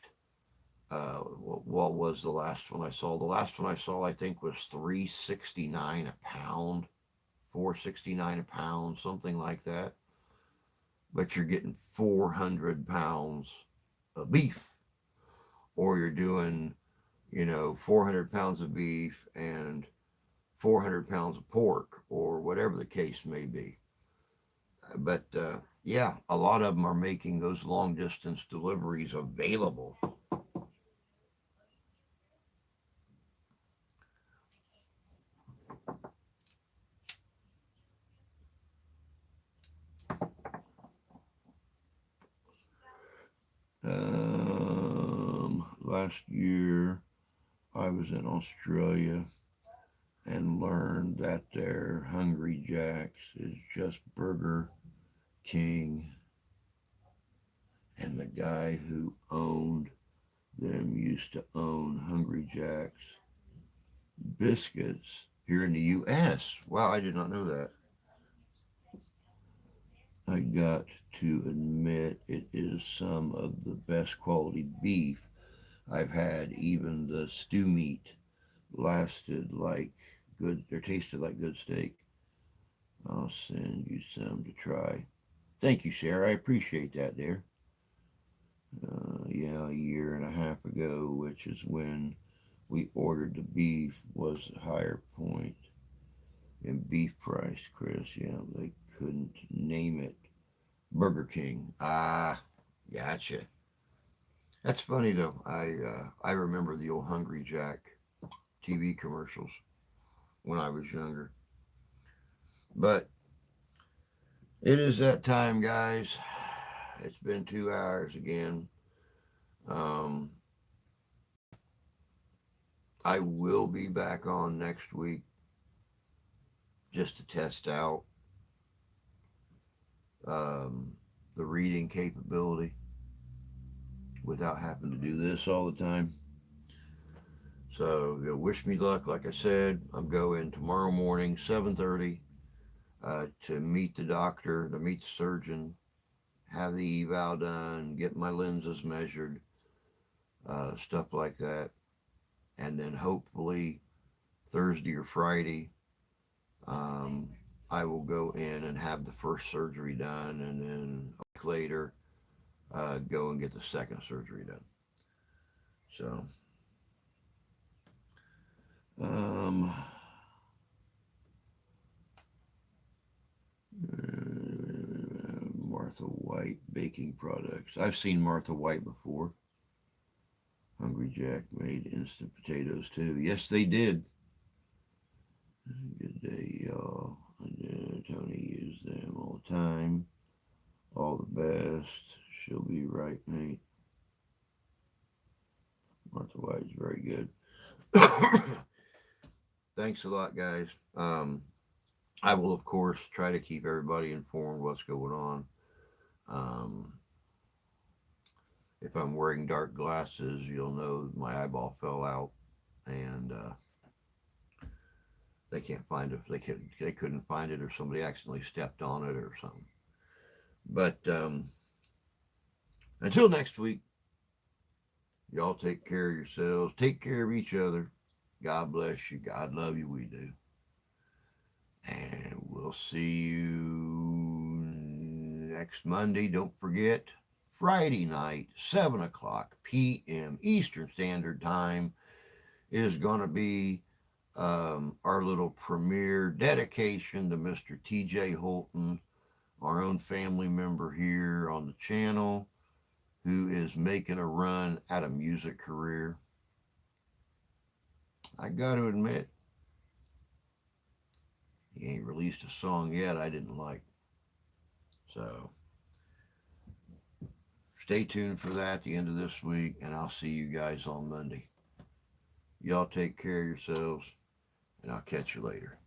what was the last one I saw? The last one I saw I think was 369 a pound, 469 a pound, something like that. But you're getting 400 pounds of beef, or you're doing 400 pounds of beef and 400 pounds of pork, or whatever the case may be. But yeah, a lot of them are making those long distance deliveries available. Last year, I was in Australia and learned that their Hungry Jacks is just Burger King, and the guy who owned them used to own Hungry Jack's biscuits here in the U.S. Wow, I did not know that. I got to admit it is some of the best quality beef I've had. Even the stew meat lasted like good, or tasted like good steak. I'll send you some to try. Thank you, Sarah. I appreciate that, dear. Yeah, a year and a half ago, which is when we ordered the beef, was a higher point in beef price, Chris. Yeah, they couldn't name it. Burger King. Ah, gotcha. That's funny though. I remember the old Hungry Jack TV commercials when I was younger. But it is that time, guys. It's been 2 hours again. Um, I will be back on next week just to test out um, the reading capability without having to do this all the time. So wish me luck. Like I said, I'm going tomorrow morning, 7:30, to meet the doctor, to meet the surgeon, have the eval done, get my lenses measured, stuff like that, and then hopefully Thursday or Friday, um, I will go in and have the first surgery done, and then a week later, go and get the second surgery done. So, um, White baking products. I've seen Martha White before. Hungry Jack made instant potatoes too. Yes, they did. Good day, y'all. Tony used them all the time. All the best. She'll be right, mate. Martha White's very good. Thanks a lot, guys. I will, of course, try to keep everybody informed what's going on. Um, if I'm wearing dark glasses, you'll know my eyeball fell out, and they can't find it. They couldn't find it, or somebody accidentally stepped on it, or something. But until next week, y'all take care of yourselves. Take care of each other. God bless you. God love you. We do. And we'll see you next Monday. Don't forget, Friday night, 7 o'clock p.m. Eastern Standard Time is going to be our little premiere dedication to Mr. TJ Holton, our own family member here on the channel, who is making a run at a music career. I got to admit, he ain't released a song yet I didn't like. So stay tuned for that at the end of this week, and I'll see you guys on Monday. Y'all take care of yourselves, and I'll catch you later.